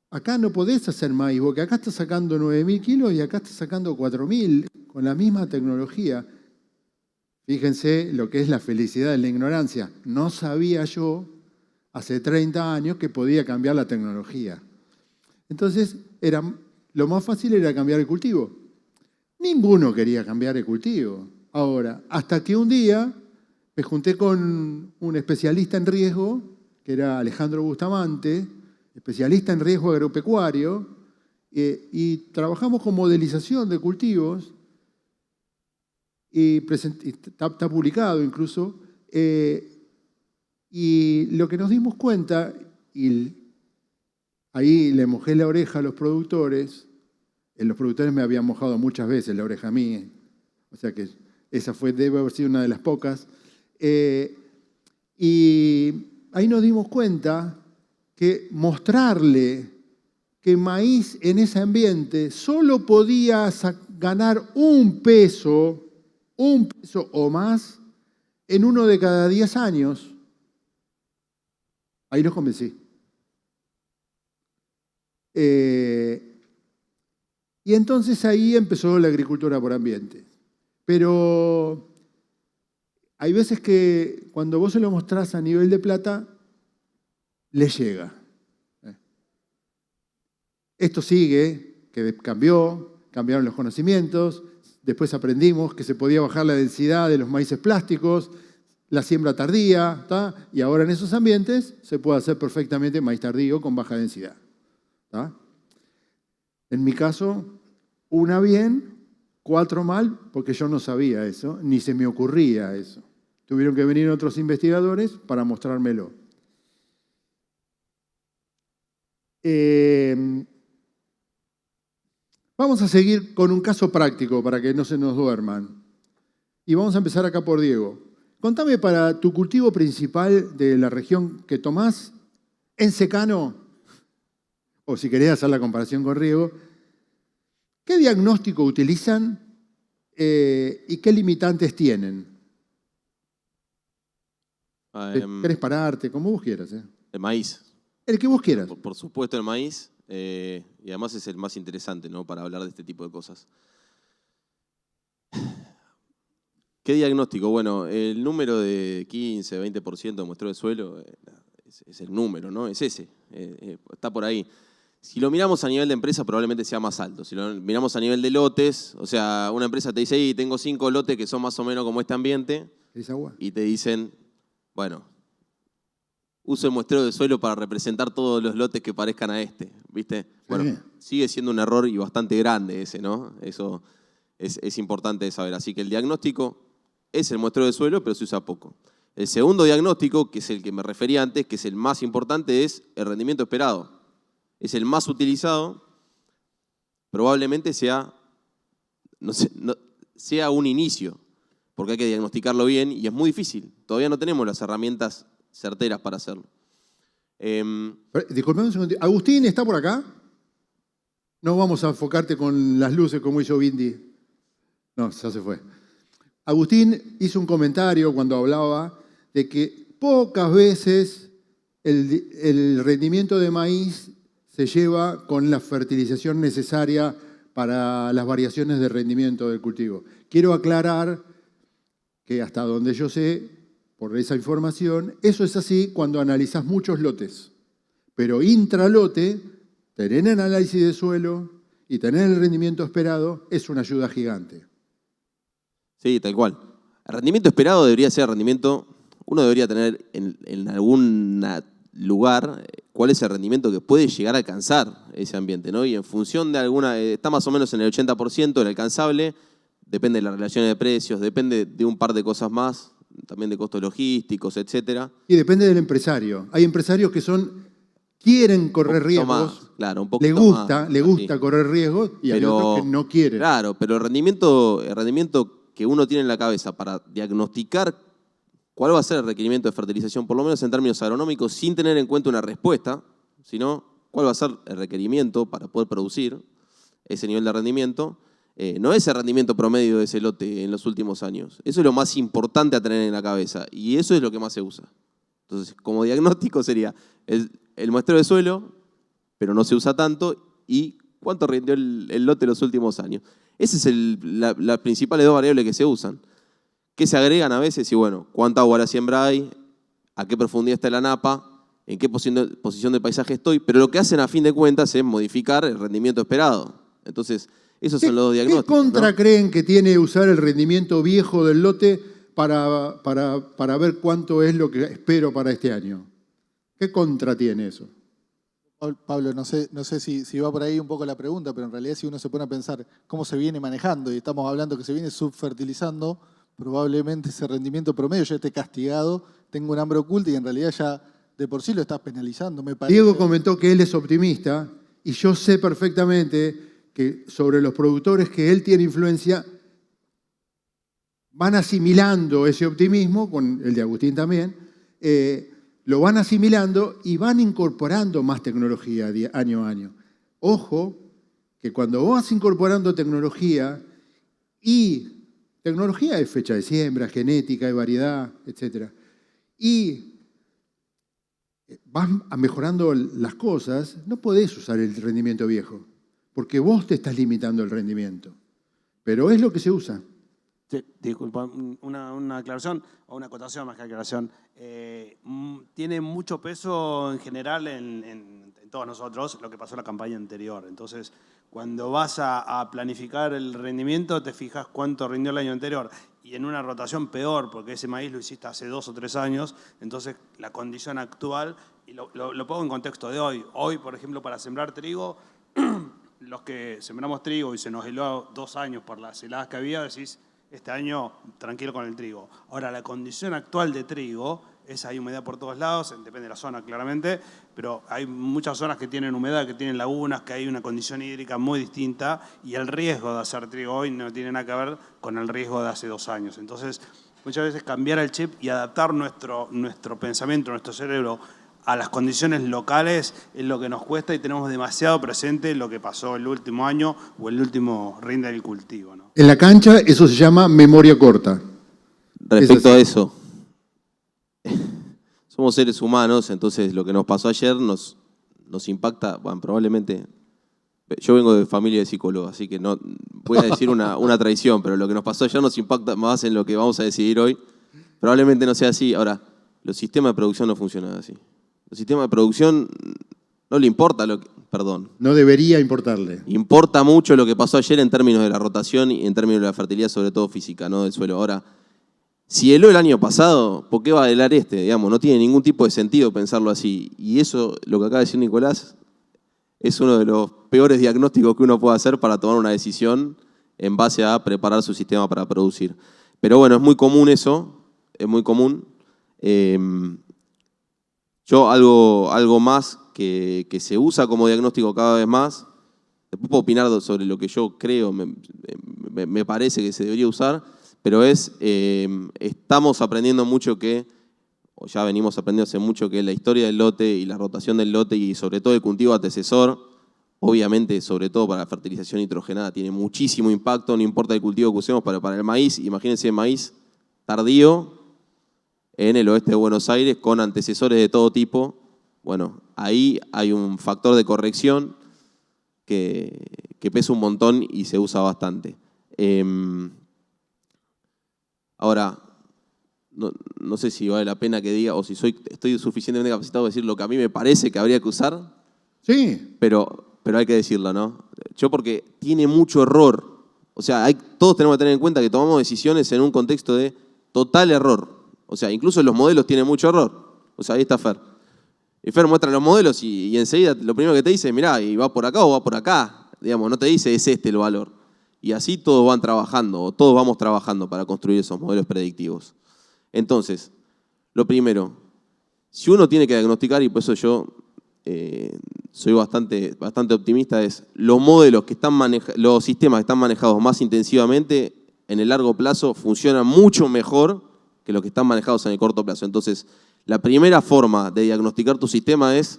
acá no podés hacer maíz, porque acá estás sacando 9.000 kilos y acá estás sacando 4.000 con la misma tecnología. Fíjense lo que es la felicidad de la ignorancia. No sabía yo hace 30 años que podía cambiar la tecnología. Entonces, lo más fácil era cambiar el cultivo. Ninguno quería cambiar el cultivo. Ahora, hasta que un día me junté con un especialista en riesgo, que era Alejandro Bustamante, especialista en riesgo agropecuario, y trabajamos con modelización de cultivos, y está publicado incluso, y lo que nos dimos cuenta, y ahí le mojé la oreja a los productores me habían mojado muchas veces la oreja a mí, o sea que esa debe haber sido una de las pocas, y ahí nos dimos cuenta que mostrarle que maíz en ese ambiente solo podía ganar un peso o más en uno de cada 10 años. Ahí los convencí. Y entonces ahí empezó la agricultura por ambiente. Pero hay veces que cuando vos se lo mostrás a nivel de plata, le llega. Esto sigue, que cambiaron los conocimientos, después aprendimos que se podía bajar la densidad de los maíces plásticos, la siembra tardía, ¿tá? Y ahora en esos ambientes se puede hacer perfectamente maíz tardío con baja densidad. ¿Tá? En mi caso, una bien, 4 mal, porque yo no sabía eso, ni se me ocurría eso. Tuvieron que venir otros investigadores para mostrármelo. Vamos a seguir con un caso práctico para que no se nos duerman. Y vamos a empezar acá por Diego. Contame, para tu cultivo principal de la región que tomás, en secano, o si querés hacer la comparación con riego, ¿qué diagnóstico utilizan y qué limitantes tienen? ¿Querés pararte? Como vos quieras. El maíz. El que vos quieras. Por supuesto el maíz, y además es el más interesante, ¿no?, para hablar de este tipo de cosas. ¿Qué diagnóstico? Bueno, el número de 15, 20% de muestreo de suelo es el número, ¿no? Es ese, está por ahí. Si lo miramos a nivel de empresa, probablemente sea más alto. Si lo miramos a nivel de lotes, o sea, una empresa te dice, tengo 5 lotes que son más o menos como este ambiente, y te dicen, bueno, uso el muestreo de suelo para representar todos los lotes que parezcan a este, ¿viste? Bueno, sigue siendo un error y bastante grande ese, ¿no? Eso es importante de saber. Así que el diagnóstico es el muestreo de suelo, pero se usa poco. El segundo diagnóstico, que es el que me refería antes, que es el más importante, es el rendimiento esperado. Es el más utilizado, probablemente sea un inicio, porque hay que diagnosticarlo bien y es muy difícil. Todavía no tenemos las herramientas certeras para hacerlo. Disculpame un segundo. ¿Agustín está por acá? No vamos a enfocarte con las luces como hizo Bindi. No, ya se fue. Agustín hizo un comentario cuando hablaba de que pocas veces el rendimiento de maíz se lleva con la fertilización necesaria para las variaciones de rendimiento del cultivo. Quiero aclarar que hasta donde yo sé, por esa información, eso es así cuando analizás muchos lotes. Pero intralote, tener el análisis de suelo y tener el rendimiento esperado es una ayuda gigante. Sí, tal cual. El rendimiento esperado debería ser rendimiento, uno debería tener en algún lugar cuál es el rendimiento que puede llegar a alcanzar ese ambiente, ¿no? Y en función de alguna, está más o menos en el 80% del alcanzable, depende de las relaciones de precios, depende de un par de cosas más, también de costos logísticos, etcétera. Y depende del empresario. Hay empresarios que quieren correr riesgos, más, claro, un le poquito gusta más, correr riesgos y hay otros que no quieren. Claro, pero el rendimiento que uno tiene en la cabeza para diagnosticar cuál va a ser el requerimiento de fertilización, por lo menos en términos agronómicos, sin tener en cuenta una respuesta, sino cuál va a ser el requerimiento para poder producir ese nivel de rendimiento, no es el rendimiento promedio de ese lote en los últimos años. Eso es lo más importante a tener en la cabeza y eso es lo que más se usa. Entonces, como diagnóstico sería el muestreo de suelo, pero no se usa tanto, y cuánto rindió el lote en los últimos años. Esas son las principales dos variables que se usan. ¿Qué se agregan a veces? Y bueno, cuánta agua a la siembra hay, a qué profundidad está la napa, en qué posición del paisaje estoy, pero lo que hacen a fin de cuentas es modificar el rendimiento esperado. Entonces, esos son los dos diagnósticos. ¿Qué contra ¿no? creen que tiene usar el rendimiento viejo del lote para ver cuánto es lo que espero para este año? ¿Qué contra tiene eso? Pablo, no sé si va por ahí un poco la pregunta, pero en realidad si uno se pone a pensar cómo se viene manejando y estamos hablando que se viene subfertilizando, probablemente ese rendimiento promedio ya esté castigado, tenga un hambre oculta y en realidad ya de por sí lo estás penalizando, me parece. Diego comentó que él es optimista y yo sé perfectamente que sobre los productores que él tiene influencia van asimilando ese optimismo, con el de Agustín también, lo van asimilando y van incorporando más tecnología año a año. Ojo, que cuando vas incorporando tecnología, y tecnología es fecha de siembra, genética, de variedad, etc., y vas mejorando las cosas, no podés usar el rendimiento viejo, porque vos te estás limitando el rendimiento. Pero es lo que se usa. Sí, disculpa, una aclaración o una acotación más que aclaración. Tiene mucho peso en general en todos nosotros lo que pasó en la campaña anterior. Entonces, cuando vas a planificar el rendimiento, te fijas cuánto rindió el año anterior. Y en una rotación peor, porque ese maíz lo hiciste hace 2 o 3 años, entonces la condición actual, y lo pongo en contexto de hoy. Hoy, por ejemplo, para sembrar trigo, los que sembramos trigo y se nos heló 2 años por las heladas que había, decís, este año tranquilo con el trigo. Ahora, la condición actual de trigo es hay humedad por todos lados, depende de la zona claramente, pero hay muchas zonas que tienen humedad, que tienen lagunas, que hay una condición hídrica muy distinta y el riesgo de hacer trigo hoy no tiene nada que ver con el riesgo de hace 2 años. Entonces, muchas veces cambiar el chip y adaptar nuestro pensamiento, nuestro cerebro a las condiciones locales es lo que nos cuesta y tenemos demasiado presente lo que pasó el último año o el último rinde del cultivo, ¿no? En la cancha eso se llama memoria corta. Respecto a eso, somos seres humanos, entonces lo que nos pasó ayer nos impacta, bueno, probablemente, yo vengo de familia de psicólogos, así que no voy a decir una traición, pero lo que nos pasó ayer nos impacta más en lo que vamos a decidir hoy. Probablemente no sea así. Ahora, los sistemas de producción no funcionan así. Los sistemas de producción no le importa No debería importarle. Importa mucho lo que pasó ayer en términos de la rotación y en términos de la fertilidad, sobre todo física, ¿no? Del suelo. Ahora, si heló el año pasado, ¿por qué va a helar este? Digamos, no tiene ningún tipo de sentido pensarlo así. Y eso, lo que acaba de decir Nicolás, es uno de los peores diagnósticos que uno puede hacer para tomar una decisión en base a preparar su sistema para producir. Pero bueno, es muy común eso, es muy común. Yo algo más que se usa como diagnóstico cada vez más, después puedo opinar sobre lo que yo creo, me parece que se debería usar, pero estamos aprendiendo mucho o ya venimos aprendiendo hace mucho que la historia del lote y la rotación del lote y sobre todo el cultivo antecesor, obviamente sobre todo para la fertilización nitrogenada, tiene muchísimo impacto, no importa el cultivo que usemos, para el maíz, imagínense el maíz tardío, en el oeste de Buenos Aires con antecesores de todo tipo. Bueno, ahí hay un factor de corrección que pesa un montón y se usa bastante. Ahora, no sé si vale la pena que diga o si estoy suficientemente capacitado para decir lo que a mí me parece que habría que usar. Sí. Pero hay que decirlo, ¿no? Yo porque tiene mucho error. O sea, todos tenemos que tener en cuenta que tomamos decisiones en un contexto de total error. O sea, incluso los modelos tienen mucho error. O sea, ahí está Fer. Y Fer muestra los modelos y enseguida lo primero que te dice, mirá, y va por acá o va por acá. Digamos, no te dice es este el valor. Y así todos van trabajando, o todos vamos trabajando para construir esos modelos predictivos. Entonces, lo primero, si uno tiene que diagnosticar, y por eso yo soy bastante optimista, es los sistemas que están manejados más intensivamente, en el largo plazo funcionan mucho mejor que los que están manejados en el corto plazo. Entonces, la primera forma de diagnosticar tu sistema es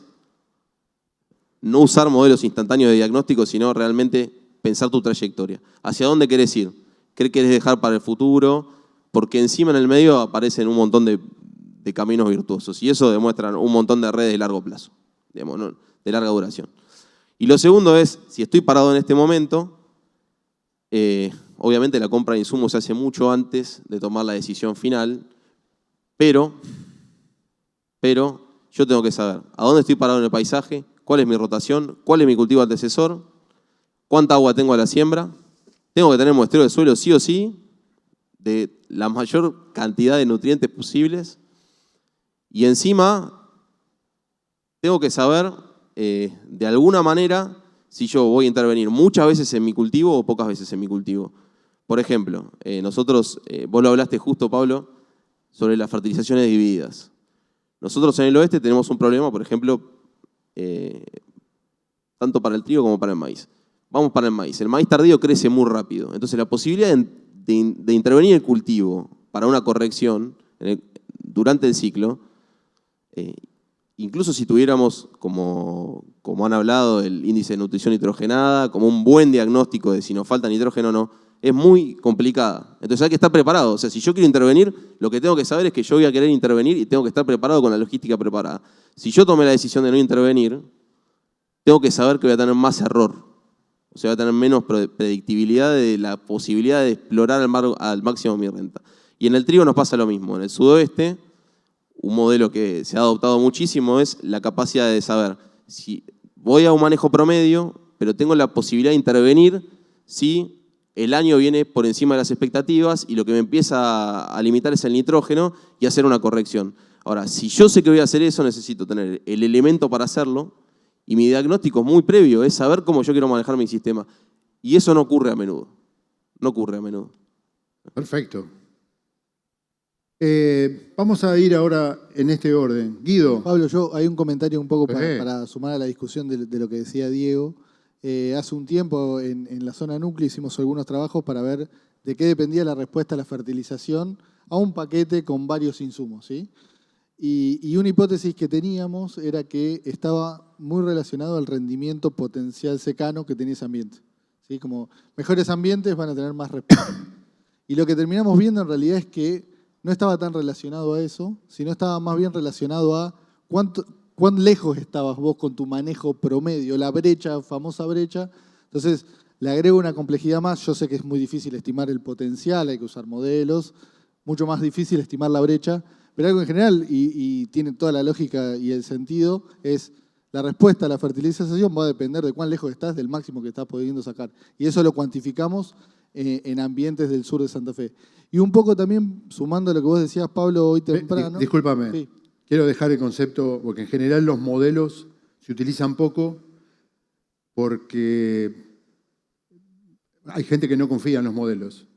no usar modelos instantáneos de diagnóstico, sino realmente pensar tu trayectoria. ¿Hacia dónde querés ir? ¿Qué querés dejar para el futuro? Porque encima en el medio aparecen un montón de caminos virtuosos y eso demuestra un montón de redes de largo plazo, digamos, ¿no? De larga duración. Y lo segundo es, si estoy parado en este momento, obviamente la compra de insumos se hace mucho antes de tomar la decisión final, pero yo tengo que saber a dónde estoy parado en el paisaje, cuál es mi rotación, cuál es mi cultivo antecesor, cuánta agua tengo a la siembra, tengo que tener muestreo de suelo sí o sí, de la mayor cantidad de nutrientes posibles, y encima tengo que saber de alguna manera si yo voy a intervenir muchas veces en mi cultivo o pocas veces en mi cultivo. Por ejemplo, nosotros, vos lo hablaste justo, Pablo, sobre las fertilizaciones divididas. Nosotros en el oeste tenemos un problema, por ejemplo, tanto para el trigo como para el maíz. Vamos para el maíz. El maíz tardío crece muy rápido. Entonces la posibilidad de intervenir el cultivo para una corrección durante el ciclo, incluso si tuviéramos, como han hablado, el índice de nutrición nitrogenada, como un buen diagnóstico de si nos falta nitrógeno o no, es muy complicada. Entonces hay que estar preparado. O sea, si yo quiero intervenir, lo que tengo que saber es que yo voy a querer intervenir y tengo que estar preparado con la logística preparada. Si yo tomé la decisión de no intervenir, tengo que saber que voy a tener más error. O sea, voy a tener menos predictibilidad de la posibilidad de explorar al máximo mi renta. Y en el trigo nos pasa lo mismo. En el sudoeste, un modelo que se ha adoptado muchísimo es la capacidad de saber si voy a un manejo promedio, pero tengo la posibilidad de intervenir si el año viene por encima de las expectativas y lo que me empieza a limitar es el nitrógeno y hacer una corrección. Ahora, si yo sé que voy a hacer eso, necesito tener el elemento para hacerlo y mi diagnóstico es muy previo, es saber cómo yo quiero manejar mi sistema. Y eso no ocurre a menudo. No ocurre a menudo. Perfecto. Vamos a ir ahora en este orden. Guido. Pablo, hay un comentario un poco para sumar a la discusión de lo que decía Diego. Hace un tiempo en la zona núcleo hicimos algunos trabajos para ver de qué dependía la respuesta a la fertilización a un paquete con varios insumos, ¿sí? Y una hipótesis que teníamos era que estaba muy relacionado al rendimiento potencial secano que tenía ese ambiente, ¿sí? Como mejores ambientes van a tener más respuesta. Y lo que terminamos viendo en realidad es que no estaba tan relacionado a eso, sino estaba más bien relacionado a cuán lejos estabas vos con tu manejo promedio, la brecha, famosa brecha. Entonces, le agrego una complejidad más. Yo sé que es muy difícil estimar el potencial, hay que usar modelos, mucho más difícil estimar la brecha, pero algo en general, y tiene toda la lógica y el sentido, es la respuesta a la fertilización va a depender de cuán lejos estás del máximo que estás pudiendo sacar. Y eso lo cuantificamos en ambientes del sur de Santa Fe. Y un poco también, sumando a lo que vos decías, Pablo, hoy temprano. Discúlpame, sí. Quiero dejar el concepto, porque en general los modelos se utilizan poco porque hay gente que no confía en los modelos.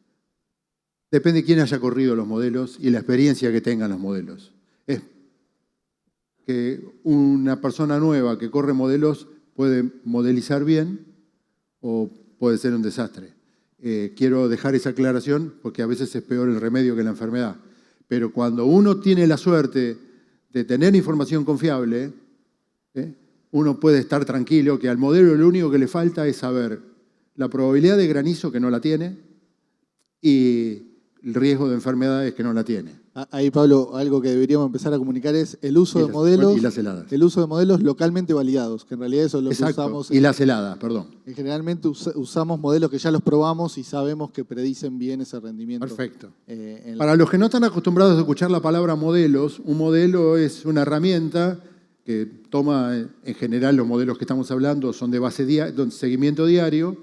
Depende de quién haya corrido los modelos y la experiencia que tengan los modelos. Es que una persona nueva que corre modelos puede modelizar bien o puede ser un desastre. Quiero dejar esa aclaración porque a veces es peor el remedio que la enfermedad. Pero cuando uno tiene la suerte de tener información confiable, uno puede estar tranquilo que al modelo lo único que le falta es saber la probabilidad de granizo, que no la tiene, y el riesgo de enfermedades que no la tiene. Ahí, Pablo, algo que deberíamos empezar a comunicar es el uso de modelos. Y las heladas. El uso de modelos localmente validados, que en realidad eso es lo Exacto. que usamos. Y las heladas, perdón. Generalmente usamos modelos que ya los probamos y sabemos que predicen bien ese rendimiento. Perfecto. Para los que no están acostumbrados a escuchar la palabra modelos, un modelo es una herramienta que toma, en general los modelos que estamos hablando son de seguimiento diario,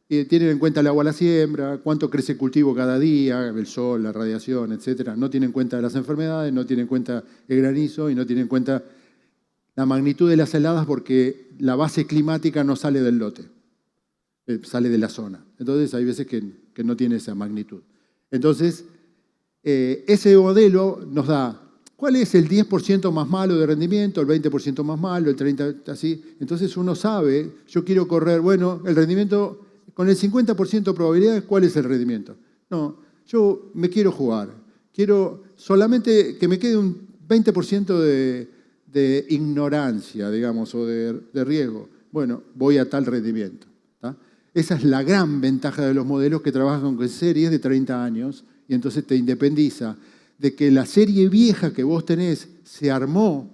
y tienen en cuenta el agua a la siembra, cuánto crece el cultivo cada día, el sol, la radiación, etc. No tienen en cuenta las enfermedades, no tienen en cuenta el granizo y no tienen en cuenta la magnitud de las heladas porque la base climática no sale del lote, sale de la zona. Entonces hay veces que no tiene esa magnitud. Entonces, ese modelo nos da cuál es el 10% más malo de rendimiento, el 20% más malo, el 30% así. Entonces uno sabe, yo quiero correr, bueno, el rendimiento... Con el 50% de probabilidades, ¿cuál es el rendimiento? No, yo me quiero jugar. Quiero solamente que me quede un 20% de ignorancia, digamos, o de riesgo. Bueno, voy a tal rendimiento. ¿tá? Esa es la gran ventaja de los modelos que trabajan con series de 30 años y entonces te independiza de que la serie vieja que vos tenés se armó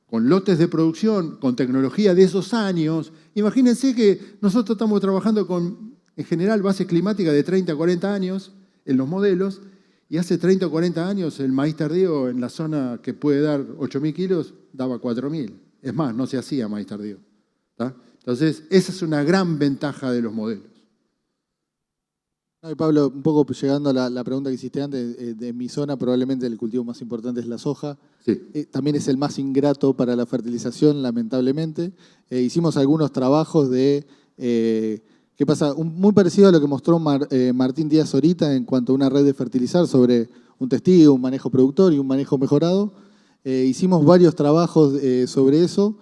con lotes de producción, con tecnología de esos años. Imagínense que nosotros estamos trabajando con, en general, bases climáticas de 30 a 40 años en los modelos, y hace 30 o 40 años el maíz tardío en la zona que puede dar 8.000 kilos daba 4.000. Es más, no se hacía maíz tardío. ¿tá? Entonces, esa es una gran ventaja de los modelos. Ay, Pablo, un poco llegando a la pregunta que hiciste antes, de mi zona probablemente el cultivo más importante es la soja. Sí. También es el más ingrato para la fertilización, lamentablemente. Hicimos algunos trabajos de... ¿Qué pasa? Muy parecido a lo que mostró Martín Díaz ahorita en cuanto a una red de fertilizar sobre un testigo, un manejo productor y un manejo mejorado. Hicimos varios trabajos sobre eso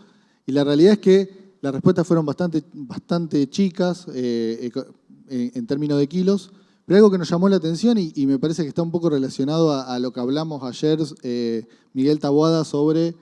y la realidad es que las respuestas fueron bastante chicas en términos de kilos, pero algo que nos llamó la atención y me parece que está un poco relacionado a lo que hablamos ayer, Miguel Taboada, sobre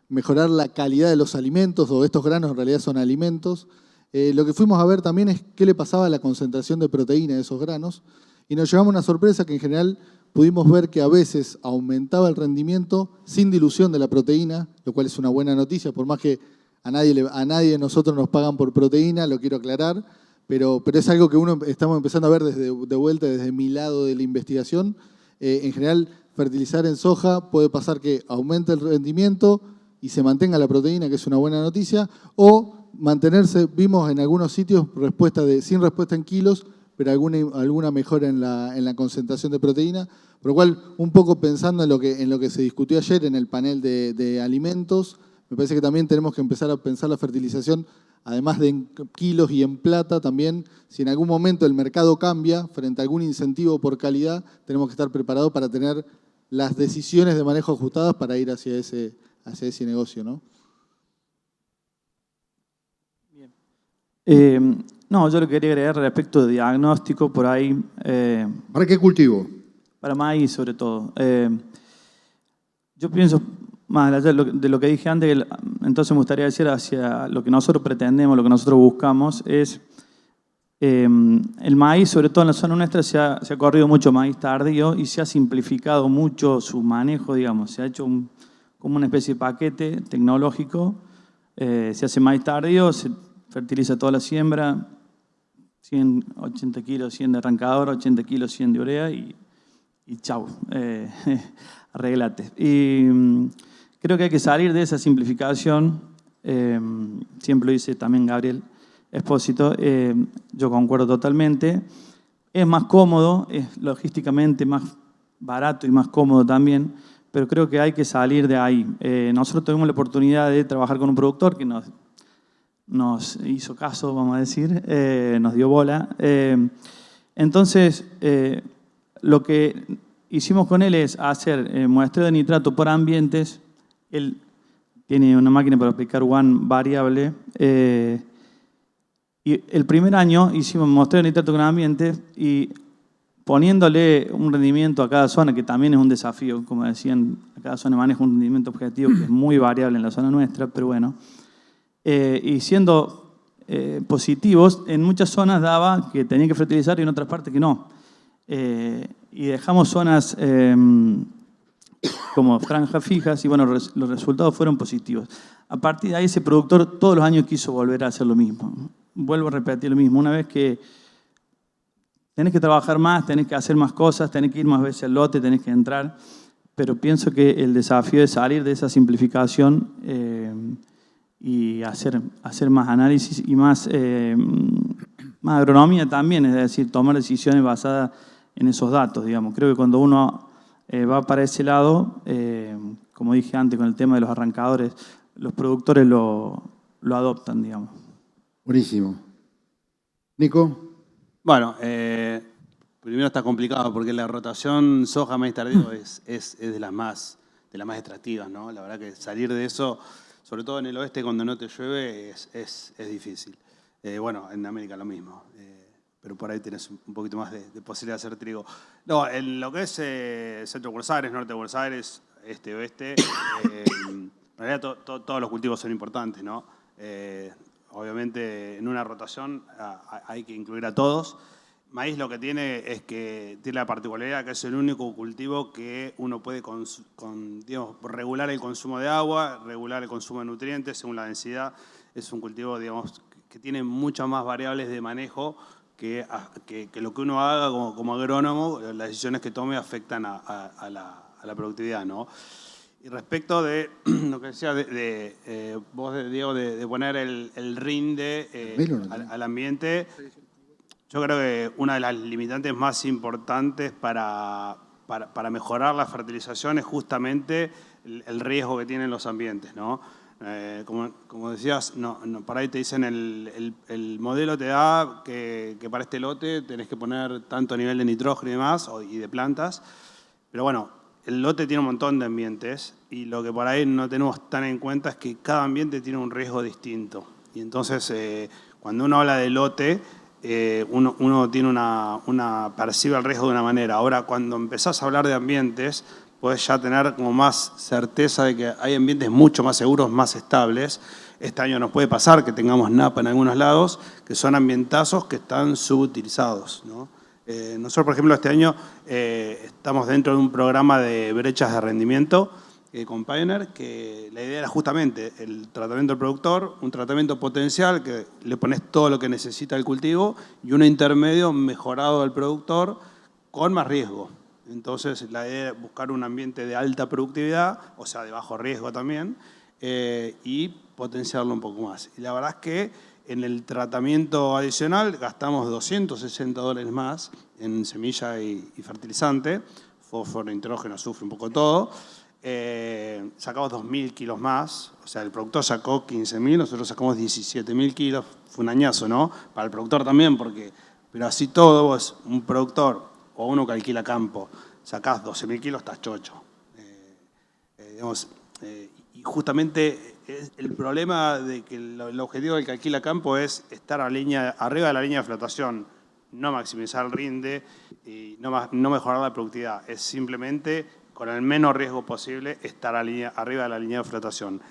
mejorar la calidad de los alimentos, o estos granos en realidad son alimentos. Lo que fuimos a ver también es qué le pasaba a la concentración de proteína de esos granos y nos llevamos una sorpresa que en general pudimos ver que a veces aumentaba el rendimiento sin dilución de la proteína, lo cual es una buena noticia, por más que a nadie de nosotros nos pagan por proteína, lo quiero aclarar, pero es algo que estamos empezando a ver de vuelta desde mi lado de la investigación. En general, fertilizar en soja puede pasar que aumente el rendimiento y se mantenga la proteína, que es una buena noticia, o mantenerse, vimos en algunos sitios sin respuesta en kilos, pero alguna mejora en la concentración de proteína, por lo cual, un poco pensando en lo que se discutió ayer en el panel de alimentos, me parece que también tenemos que empezar a pensar la fertilización, además de en kilos y en plata, también si en algún momento el mercado cambia frente a algún incentivo por calidad, tenemos que estar preparados para tener las decisiones de manejo ajustadas para ir hacia ese negocio, ¿no? No, yo lo quería agregar respecto de diagnóstico por ahí. ¿Para qué cultivo? Para maíz, sobre todo. Yo pienso, más allá de lo que dije antes, entonces me gustaría decir hacia lo que nosotros pretendemos, lo que nosotros buscamos, es el maíz, sobre todo en la zona nuestra, se ha corrido mucho maíz tardío y se ha simplificado mucho su manejo, digamos. Se ha hecho como una especie de paquete tecnológico. Se hace maíz tardío, se fertiliza toda la siembra, 80 kilos, 100 de arrancador, 80 kilos, 100 de urea y chau, arreglate. Y creo que hay que salir de esa simplificación, siempre lo dice también Gabriel Espósito, yo concuerdo totalmente. Es más cómodo, es logísticamente más barato y más cómodo también, pero creo que hay que salir de ahí. Nosotros tuvimos la oportunidad de trabajar con un productor que nos hizo caso, vamos a decir, nos dio bola. Entonces, lo que hicimos con él es hacer muestreo de nitrato por ambientes. Él tiene una máquina para aplicar one variable. Y el primer año hicimos muestreo de nitrato con ambientes y poniéndole un rendimiento a cada zona, que también es un desafío, como decían, a cada zona maneja un rendimiento objetivo que es muy variable en la zona nuestra, pero bueno. Y siendo positivos, en muchas zonas daba que tenía que fertilizar y en otras partes que no. y dejamos zonas como franjas fijas y bueno, los resultados fueron positivos. A partir de ahí ese productor todos los años quiso volver a hacer lo mismo. Vuelvo a repetir lo mismo, una vez que tenés que trabajar más, tenés que hacer más cosas, tenés que ir más veces al lote, tenés que entrar, pero pienso que el desafío es salir de esa simplificación y hacer más análisis y más agronomía también, es decir, tomar decisiones basadas en esos datos, digamos. Creo que cuando uno va para ese lado, como dije antes con el tema de los arrancadores, los productores lo adoptan, digamos. Buenísimo. Nico. Bueno, primero está complicado porque la rotación soja maíz tardío es de las más extractivas, ¿no? La verdad que salir de eso, sobre todo en el oeste cuando no te llueve, es difícil. Bueno, en América lo mismo, pero por ahí tenés un poquito más de posibilidad de hacer trigo. No, en lo que es centro de Buenos Aires, norte de Buenos Aires, este, oeste, en realidad todos los cultivos son importantes, ¿no? Obviamente en una rotación hay que incluir a todos. Maíz lo que tiene es que tiene la particularidad que es el único cultivo que uno puede digamos, regular el consumo de agua, regular el consumo de nutrientes según la densidad. Es un cultivo, digamos, que tiene muchas más variables de manejo que lo que uno haga como agrónomo. Las decisiones que tome afectan a la productividad, ¿no? Y respecto de lo que decía vos, Diego, de poner el rinde al ambiente, yo creo que una de las limitantes más importantes para mejorar la fertilización es justamente el riesgo que tienen los ambientes, ¿no? Como decías, por ahí te dicen el modelo te da que para este lote tenés que poner tanto nivel de nitrógeno y demás, y de plantas, pero bueno, el lote tiene un montón de ambientes y lo que por ahí no tenemos tan en cuenta es que cada ambiente tiene un riesgo distinto. Y entonces, cuando uno habla de lote, uno tiene percibe el riesgo de una manera. Ahora, cuando empezás a hablar de ambientes, podés ya tener como más certeza de que hay ambientes mucho más seguros, más estables. Este año nos puede pasar que tengamos napa en algunos lados, que son ambientazos que están subutilizados, ¿no? Nosotros, por ejemplo, este año estamos dentro de un programa de brechas de rendimiento con Pioneer, que la idea era justamente el tratamiento del productor, un tratamiento potencial que le pones todo lo que necesita el cultivo y un intermedio mejorado del productor con más riesgo. Entonces, la idea es buscar un ambiente de alta productividad, o sea, de bajo riesgo también, y potenciarlo un poco más. Y la verdad es que en el tratamiento adicional gastamos $260 más en semilla y fertilizante, fósforo, nitrógeno, azufre, un poco de todo. Sacamos 2.000 kilos más, o sea, el productor sacó 15.000, nosotros sacamos 17.000 kilos. Fue un añazo, ¿no? Para el productor también, pero así todo, vos, un productor o uno que alquila campo, sacás 12.000 kilos, estás chocho. Y justamente el problema de que el objetivo del que alquila campo es estar arriba de la línea de flotación, no maximizar el rinde y no mejorar la productividad, es simplemente con el menos riesgo posible estar arriba de la línea de flotación.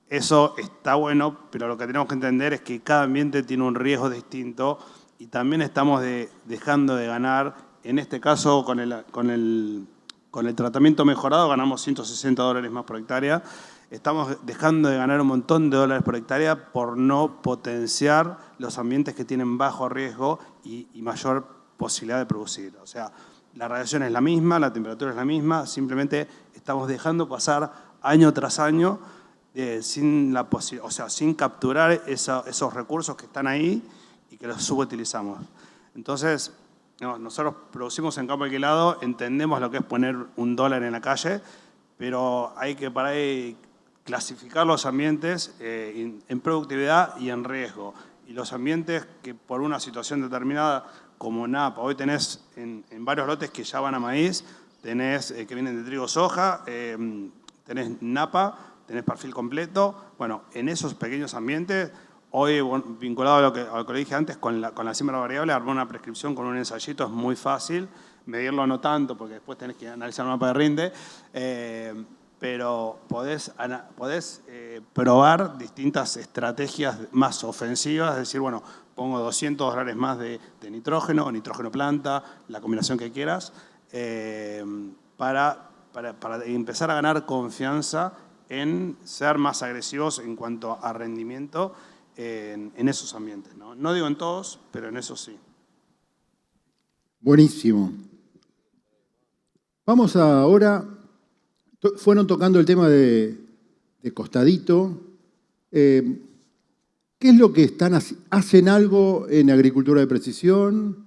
Eso está bueno, pero lo que tenemos que entender es que cada ambiente tiene un riesgo distinto y también estamos dejando de ganar, en este caso con el tratamiento mejorado ganamos $160 más por hectárea. Estamos dejando de ganar un montón de dólares por hectárea por no potenciar los ambientes que tienen bajo riesgo y mayor posibilidad de producir. O sea, la radiación es la misma, la temperatura es la misma, simplemente estamos dejando pasar año tras año sin capturar esos recursos que están ahí y que los subutilizamos. Entonces, nosotros producimos en campo alquilado, entendemos lo que es poner $1 en la calle, pero hay que para ahí clasificar los ambientes en productividad y en riesgo. Y los ambientes que por una situación determinada, como napa, hoy tenés en varios lotes que ya van a maíz, tenés que vienen de trigo soja, tenés napa, tenés perfil completo. Bueno, en esos pequeños ambientes, hoy vinculado a lo que le dije antes, con la siembra variable, armar una prescripción con un ensayito es muy fácil, medirlo no tanto, porque después tenés que analizar un mapa de rinde, pero podés probar distintas estrategias más ofensivas, es decir, bueno, pongo $200 más de nitrógeno o nitrógeno planta, la combinación que quieras, para empezar a ganar confianza en ser más agresivos en cuanto a rendimiento en esos ambientes, ¿no? No digo en todos, pero en esos sí. Buenísimo. Vamos ahora, fueron tocando el tema de costadito. ¿Qué es lo que hacen algo en agricultura de precisión?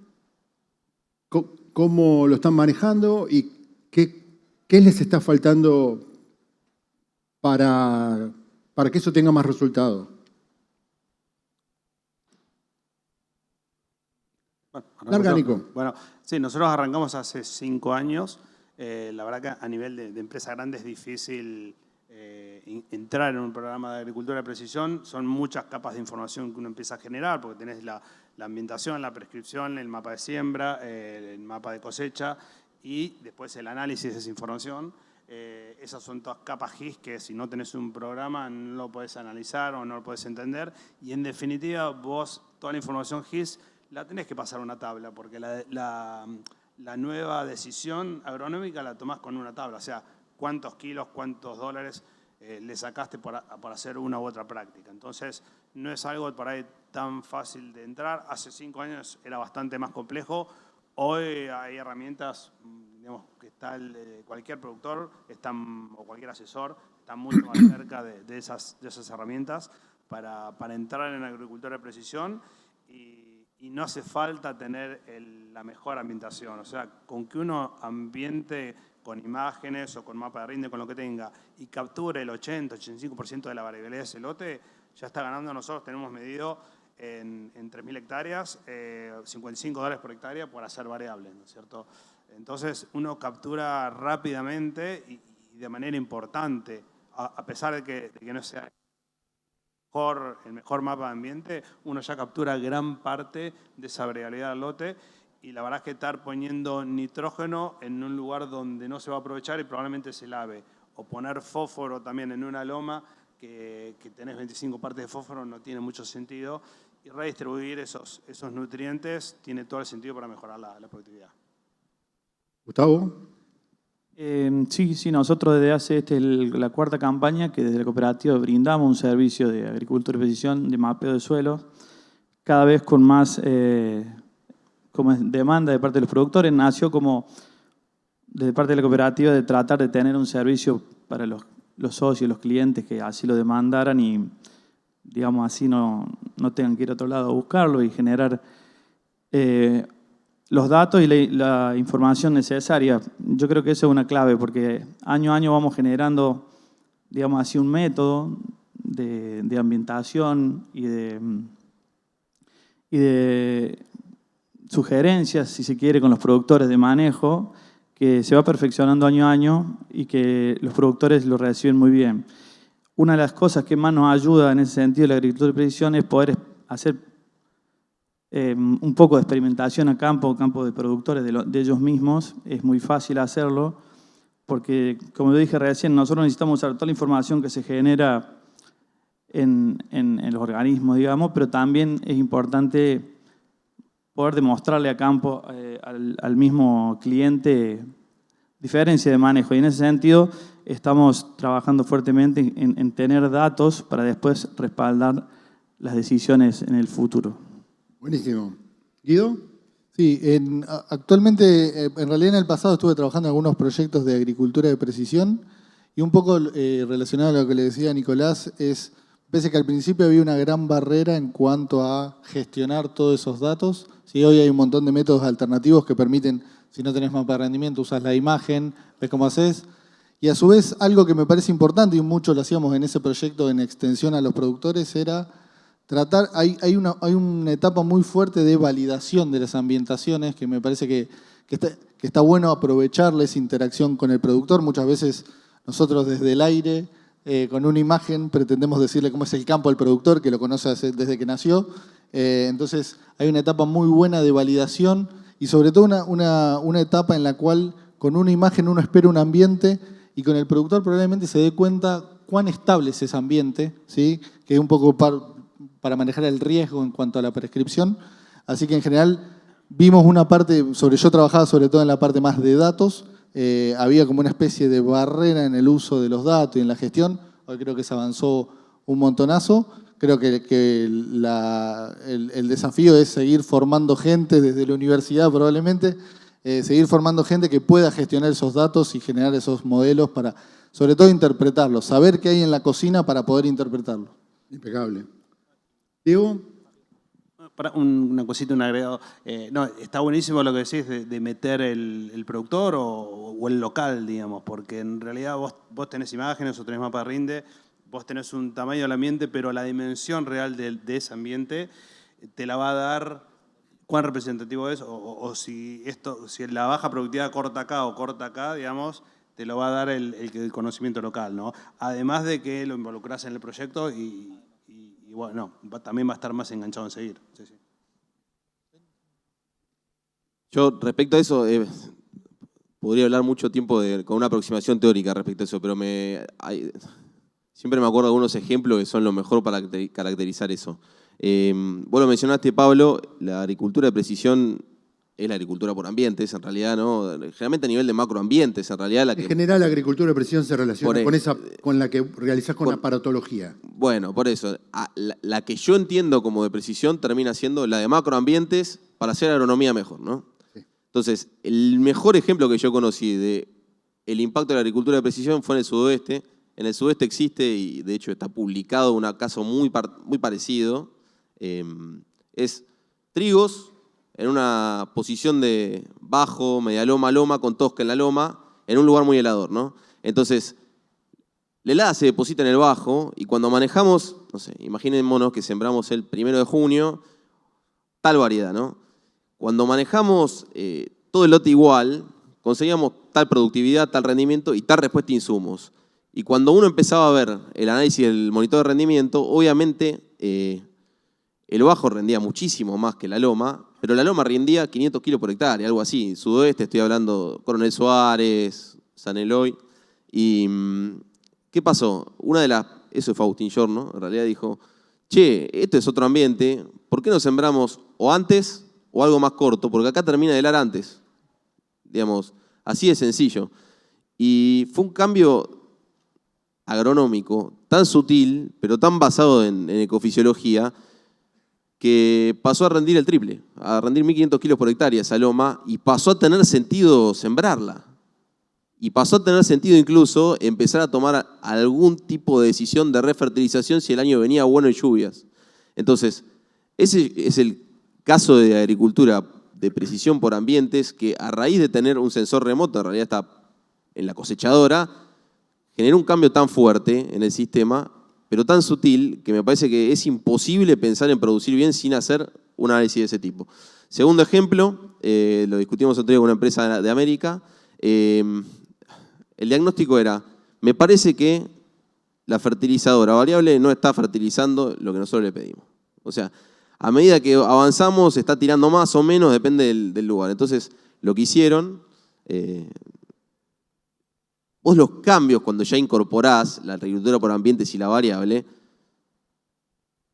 ¿Cómo lo están manejando? ¿Y qué les está faltando para que eso tenga más resultado? Larga, Nico. Bueno, sí, nosotros arrancamos hace 5 años. La verdad que a nivel de empresa grande es difícil entrar en un programa de agricultura de precisión. Son muchas capas de información que uno empieza a generar, porque tenés la ambientación, la prescripción, el mapa de siembra, el mapa de cosecha y después el análisis de esa información. Esas son todas capas GIS que si no tenés un programa no lo podés analizar o no lo podés entender. Y en definitiva vos toda la información GIS la tenés que pasar a una tabla, porque la nueva decisión agronómica la tomás con una tabla. O sea, cuántos kilos, cuántos dólares le sacaste por hacer una u otra práctica. Entonces, no es algo por ahí tan fácil de entrar. Hace 5 años era bastante más complejo. Hoy hay herramientas, digamos, que está cualquier productor o cualquier asesor está mucho más cerca de esas herramientas para entrar en agricultura de precisión y no hace falta tener la mejor ambientación. O sea, con que uno ambiente con imágenes o con mapa de rinde, con lo que tenga, y capture el 80-85% de la variabilidad de ese lote, ya está ganando. Nosotros tenemos medido en 3.000 hectáreas, $55 por hectárea por hacer variable, ¿no es cierto? Entonces, uno captura rápidamente y de manera importante, a pesar de que no sea el mejor mapa de ambiente, uno ya captura gran parte de esa variabilidad del lote. Y la verdad es que estar poniendo nitrógeno en un lugar donde no se va a aprovechar y probablemente se lave, o poner fósforo también en una loma que tenés 25 partes de fósforo, no tiene mucho sentido. Y redistribuir esos nutrientes tiene todo el sentido para mejorar la productividad. Gustavo. Sí, nosotros desde hace la 4ª campaña que desde la cooperativa brindamos un servicio de agricultura de precisión, de mapeo de suelos, cada vez con más como demanda de parte de los productores. Nació como desde parte de la cooperativa de tratar de tener un servicio para los socios, los clientes que así lo demandaran y, digamos, así no tengan que ir a otro lado a buscarlo y generar los datos y la información necesaria. Yo creo que eso es una clave porque año a año vamos generando, digamos así, un método de ambientación y de sugerencias, si se quiere, con los productores de manejo, que se va perfeccionando año a año y que los productores lo reciben muy bien. Una de las cosas que más nos ayuda en ese sentido de la agricultura de precisión es poder hacer un poco de experimentación a campo de productores de ellos mismos. Es muy fácil hacerlo porque, como yo dije recién, nosotros necesitamos usar toda la información que se genera en los organismos, digamos, pero también es importante poder demostrarle a campo al mismo cliente diferencia de manejo. Y en ese sentido estamos trabajando fuertemente en tener datos para después respaldar las decisiones en el futuro. Buenísimo. ¿Guido? Sí, actualmente, en realidad en el pasado estuve trabajando en algunos proyectos de agricultura de precisión y un poco relacionado a lo que le decía Nicolás pese que al principio había una gran barrera en cuanto a gestionar todos esos datos. Sí, hoy hay un montón de métodos alternativos que permiten, si no tenés mapa de rendimiento, usas la imagen, ves cómo haces. Y a su vez, algo que me parece importante, y mucho lo hacíamos en ese proyecto en extensión a los productores, era tratar, hay una etapa muy fuerte de validación de las ambientaciones que me parece que está bueno aprovecharle esa interacción con el productor. Muchas veces nosotros desde el aire, con una imagen, pretendemos decirle cómo es el campo al productor, que lo conoce desde que nació. Entonces hay una etapa muy buena de validación y sobre todo una etapa en la cual con una imagen uno espera un ambiente y con el productor probablemente se dé cuenta cuán estable es ese ambiente, ¿sí? Que es un poco para manejar el riesgo en cuanto a la prescripción. Así que en general vimos una parte, yo trabajaba sobre todo en la parte más de datos, había como una especie de barrera en el uso de los datos y en la gestión. Hoy creo que se avanzó un montonazo. Creo que el desafío es seguir formando gente desde la universidad probablemente, seguir formando gente que pueda gestionar esos datos y generar esos modelos para, sobre todo, interpretarlos, saber qué hay en la cocina para poder interpretarlo. Impecable. Diego. Una cosita, un agregado. No, está buenísimo lo que decís de meter el productor o el local, digamos, porque en realidad vos tenés imágenes o tenés mapa rinde, vos tenés un tamaño del ambiente, pero la dimensión real de ese ambiente te la va a dar cuán representativo es, o si la baja productividad corta acá o corta acá, digamos, te lo va a dar el conocimiento local, ¿no? Además de que lo involucrás en el proyecto y bueno, también va a estar más enganchado en seguir. Sí, sí. Yo, respecto a eso, podría hablar mucho tiempo con una aproximación teórica respecto a eso, pero siempre me acuerdo de algunos ejemplos que son lo mejor para caracterizar eso. Vos lo mencionaste, Pablo, la agricultura de precisión es la agricultura por ambientes, en realidad, ¿no? Generalmente a nivel de macroambientes, en realidad. En general, la agricultura de precisión se relaciona con la que realizás con aparatología. Bueno, por eso. La que yo entiendo como de precisión termina siendo la de macroambientes para hacer agronomía mejor, ¿no? Sí. Entonces, el mejor ejemplo que yo conocí de el impacto de la agricultura de precisión fue en el sudoeste. En el sudeste existe, y de hecho está publicado un caso muy parecido, es trigos en una posición de bajo, media loma, loma, con tosca en la loma, en un lugar muy helador, ¿no? Entonces, la helada se deposita en el bajo y cuando manejamos, no sé, imaginémonos que sembramos el 1 de junio, tal variedad, ¿no? Cuando manejamos todo el lote igual, conseguíamos tal productividad, tal rendimiento y tal respuesta de insumos. Y cuando uno empezaba a ver el análisis del monitor de rendimiento, obviamente el bajo rendía muchísimo más que la loma, pero la loma rendía 500 kilos por hectárea, algo así. Sudoeste, estoy hablando Coronel Suárez, San Eloy. ¿Y qué pasó? Eso es Faustín Giorno, en realidad dijo, che, esto es otro ambiente, ¿por qué no sembramos o antes o algo más corto? Porque acá termina de helar antes. Digamos, así de sencillo. Y fue un cambio agronómico tan sutil, pero tan basado en ecofisiología, que pasó a rendir el triple, a rendir 1.500 kilos por hectárea esa loma, y pasó a tener sentido sembrarla. Y pasó a tener sentido incluso empezar a tomar algún tipo de decisión de refertilización si el año venía bueno en lluvias. Entonces, ese es el caso de agricultura de precisión por ambientes que a raíz de tener un sensor remoto, en realidad está en la cosechadora, generó un cambio tan fuerte en el sistema, pero tan sutil, que me parece que es imposible pensar en producir bien sin hacer un análisis de ese tipo. Segundo ejemplo, lo discutimos otro día con una empresa de América, el diagnóstico era, me parece que la fertilizadora variable no está fertilizando lo que nosotros le pedimos. O sea, a medida que avanzamos, está tirando más o menos, depende del lugar. Entonces, lo que hicieron... Vos los cambios, cuando ya incorporás la agricultura por ambientes y la variable,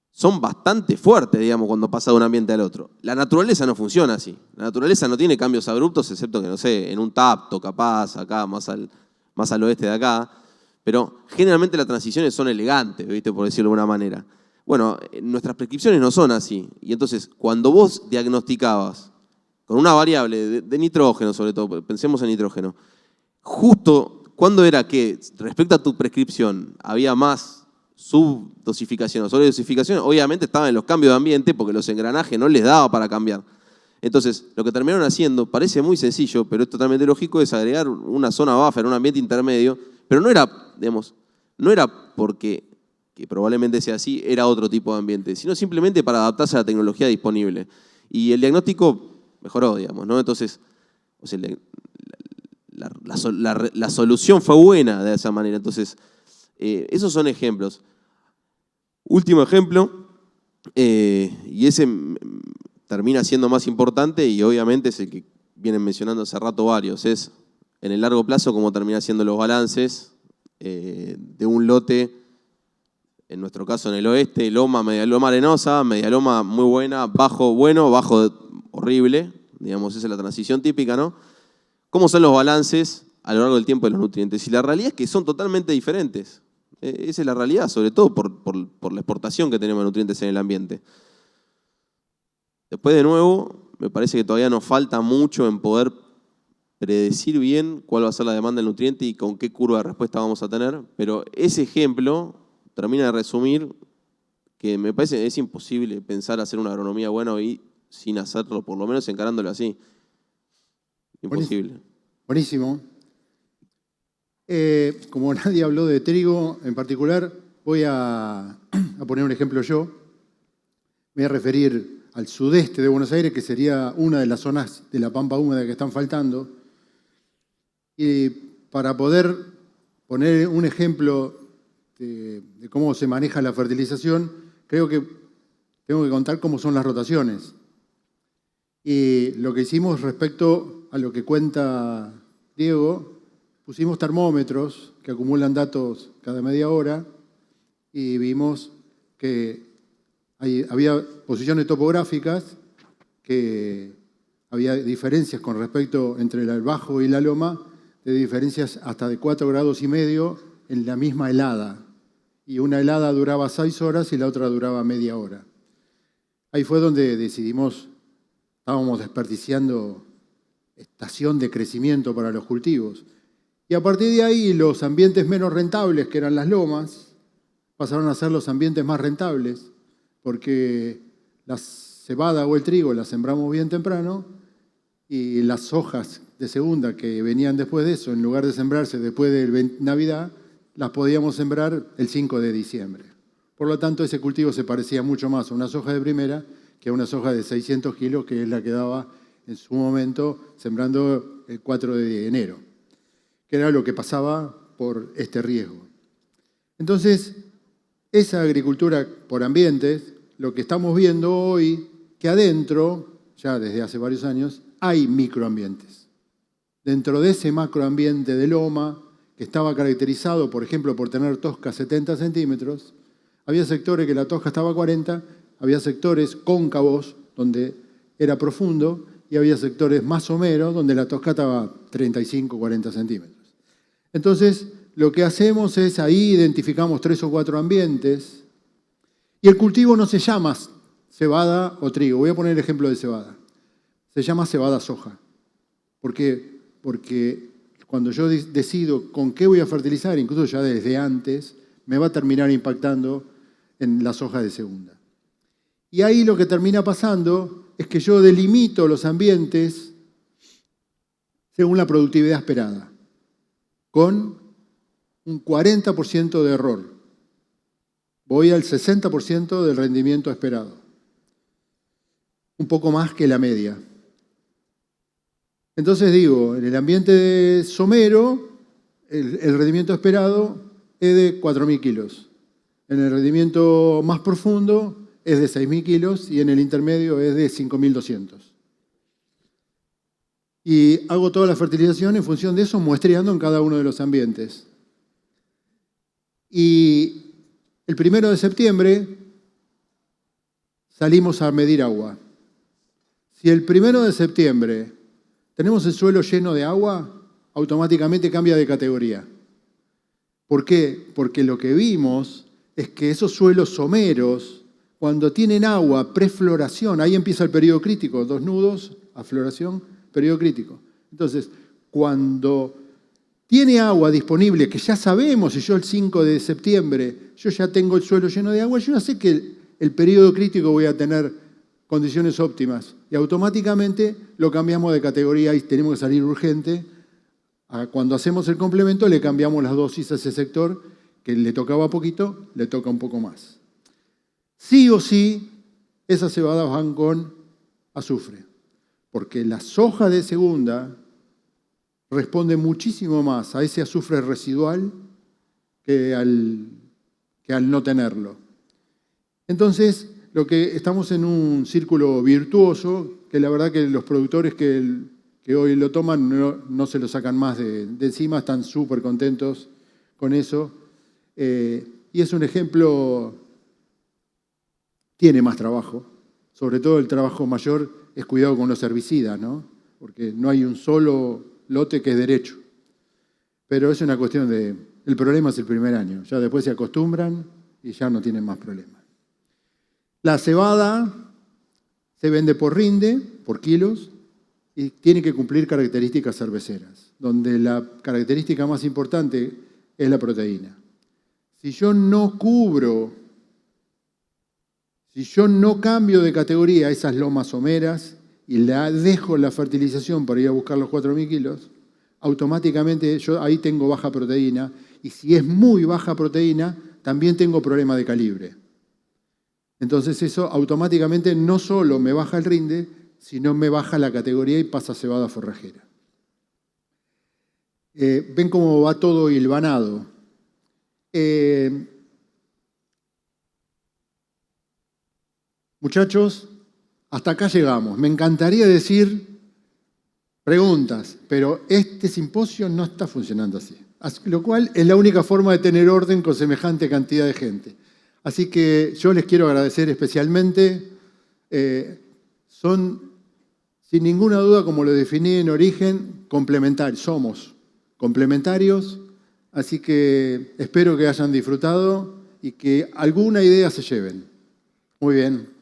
son bastante fuertes, digamos, cuando pasa de un ambiente al otro. La naturaleza no funciona así. La naturaleza no tiene cambios abruptos, excepto que, no sé, en un tapto, capaz, acá, más al oeste de acá. Pero generalmente las transiciones son elegantes, ¿viste? Por decirlo de alguna manera. Bueno, nuestras prescripciones no son así. Y entonces, cuando vos diagnosticabas con una variable de nitrógeno, sobre todo, pensemos en nitrógeno, justo... ¿Cuándo era que, respecto a tu prescripción, había más subdosificación o sobredosificación? Obviamente estaban en los cambios de ambiente porque los engranajes no les daba para cambiar. Entonces, lo que terminaron haciendo, parece muy sencillo, pero es totalmente lógico, es agregar una zona buffer, un ambiente intermedio, pero no era, digamos, no era porque, que probablemente sea así, era otro tipo de ambiente, sino simplemente para adaptarse a la tecnología disponible. Y el diagnóstico mejoró, digamos, ¿no? Entonces, o sea, la solución fue buena de esa manera. Entonces, esos son ejemplos. Último ejemplo, y ese termina siendo más importante y obviamente es el que vienen mencionando hace rato varios, es en el largo plazo cómo termina siendo los balances de un lote, en nuestro caso en el oeste, loma, media loma arenosa, media loma muy buena, bajo bueno, bajo horrible, digamos, esa es la transición típica, ¿no? ¿Cómo son los balances a lo largo del tiempo de los nutrientes? Y la realidad es que son totalmente diferentes. Esa es la realidad, sobre todo por la exportación que tenemos de nutrientes en el ambiente. Después, de nuevo, me parece que todavía nos falta mucho en poder predecir bien cuál va a ser la demanda del nutriente y con qué curva de respuesta vamos a tener, pero ese ejemplo termina de resumir que me parece que es imposible pensar hacer una agronomía buena hoy sin hacerlo, por lo menos encarándolo así. Imposible. Buenísimo. Como nadie habló de trigo en particular, voy a poner un ejemplo yo. Me voy a referir al sudeste de Buenos Aires, que sería una de las zonas de la pampa húmeda que están faltando. Y para poder poner un ejemplo de cómo se maneja la fertilización, creo que tengo que contar cómo son las rotaciones. Y lo que hicimos respecto a lo que cuenta Diego, pusimos termómetros que acumulan datos cada media hora y vimos que había posiciones topográficas, que había diferencias con respecto entre el bajo y la loma, de diferencias hasta de 4,5 grados en la misma helada. Y una helada duraba 6 horas y la otra duraba media hora. Ahí fue donde decidimos, estábamos desperdiciando estación de crecimiento para los cultivos. Y a partir de ahí, los ambientes menos rentables, que eran las lomas, pasaron a ser los ambientes más rentables, porque la cebada o el trigo la sembramos bien temprano y las hojas de segunda que venían después de eso, en lugar de sembrarse después de Navidad, las podíamos sembrar el 5 de diciembre. Por lo tanto, ese cultivo se parecía mucho más a una soja de primera que a una soja de 600 kilos, que es la que daba en su momento sembrando el 4 de enero, que era lo que pasaba por este riesgo. Entonces, esa agricultura por ambientes, lo que estamos viendo hoy, que adentro, ya desde hace varios años, hay microambientes. Dentro de ese macroambiente de loma, que estaba caracterizado, por ejemplo, por tener tosca 70 centímetros, había sectores que la tosca estaba a 40, había sectores cóncavos, donde era profundo, y había sectores más someros, donde la tosca estaba a 35, 40 centímetros. Entonces, lo que hacemos es, ahí identificamos 3 o 4 ambientes, y el cultivo no se llama cebada o trigo. Voy a poner el ejemplo de cebada. Se llama cebada soja. ¿Por qué? Porque cuando yo decido con qué voy a fertilizar, incluso ya desde antes, me va a terminar impactando en la soja de segunda. Y ahí lo que termina pasando es que yo delimito los ambientes según la productividad esperada, con un 40% de error. Voy al 60% del rendimiento esperado. Un poco más que la media. Entonces digo, en el ambiente somero, el rendimiento esperado es de 4.000 kilos. En el rendimiento más profundo es de 6.000 kilos y en el intermedio es de 5.200. Y hago toda la fertilización en función de eso, muestreando en cada uno de los ambientes. Y el 1 de septiembre salimos a medir agua. Si el 1 de septiembre tenemos el suelo lleno de agua, automáticamente cambia de categoría. ¿Por qué? Porque lo que vimos es que esos suelos someros, cuando tienen agua, prefloración, ahí empieza el periodo crítico, 2 nudos, a floración, periodo crítico. Entonces, cuando tiene agua disponible, que ya sabemos, si yo el 5 de septiembre, yo ya tengo el suelo lleno de agua, yo ya sé que el periodo crítico voy a tener condiciones óptimas. Y automáticamente lo cambiamos de categoría y tenemos que salir urgente. Cuando hacemos el complemento, le cambiamos las dosis a ese sector, que le tocaba poquito, le toca un poco más. Sí o sí, esas cebadas van con azufre, porque la soja de segunda responde muchísimo más a ese azufre residual que al no tenerlo. Entonces, lo que estamos en un círculo virtuoso, que la verdad que los productores que hoy lo toman no se lo sacan más de encima, están súper contentos con eso. Y es un ejemplo, tiene más trabajo, sobre todo el trabajo mayor es cuidado con los herbicidas, ¿no? Porque no hay un solo lote que es derecho. Pero es una cuestión de... El problema es el primer año. Ya después se acostumbran y ya no tienen más problemas. La cebada se vende por rinde, por kilos, y tiene que cumplir características cerveceras, donde la característica más importante es la proteína. Si yo no cubro, si yo no cambio de categoría a esas lomas someras y la dejo la fertilización para ir a buscar los 4.000 kilos, automáticamente yo ahí tengo baja proteína, y si es muy baja proteína, también tengo problema de calibre. Entonces eso automáticamente no solo me baja el rinde, sino me baja la categoría y pasa a cebada forrajera. ¿Ven cómo va todo hilvanado? Muchachos, hasta acá llegamos. Me encantaría decir preguntas, pero este simposio no está funcionando así. Lo cual es la única forma de tener orden con semejante cantidad de gente. Así que yo les quiero agradecer especialmente. Son, sin ninguna duda, como lo definí en origen, complementarios. Somos complementarios, así que espero que hayan disfrutado y que alguna idea se lleven. Muy bien.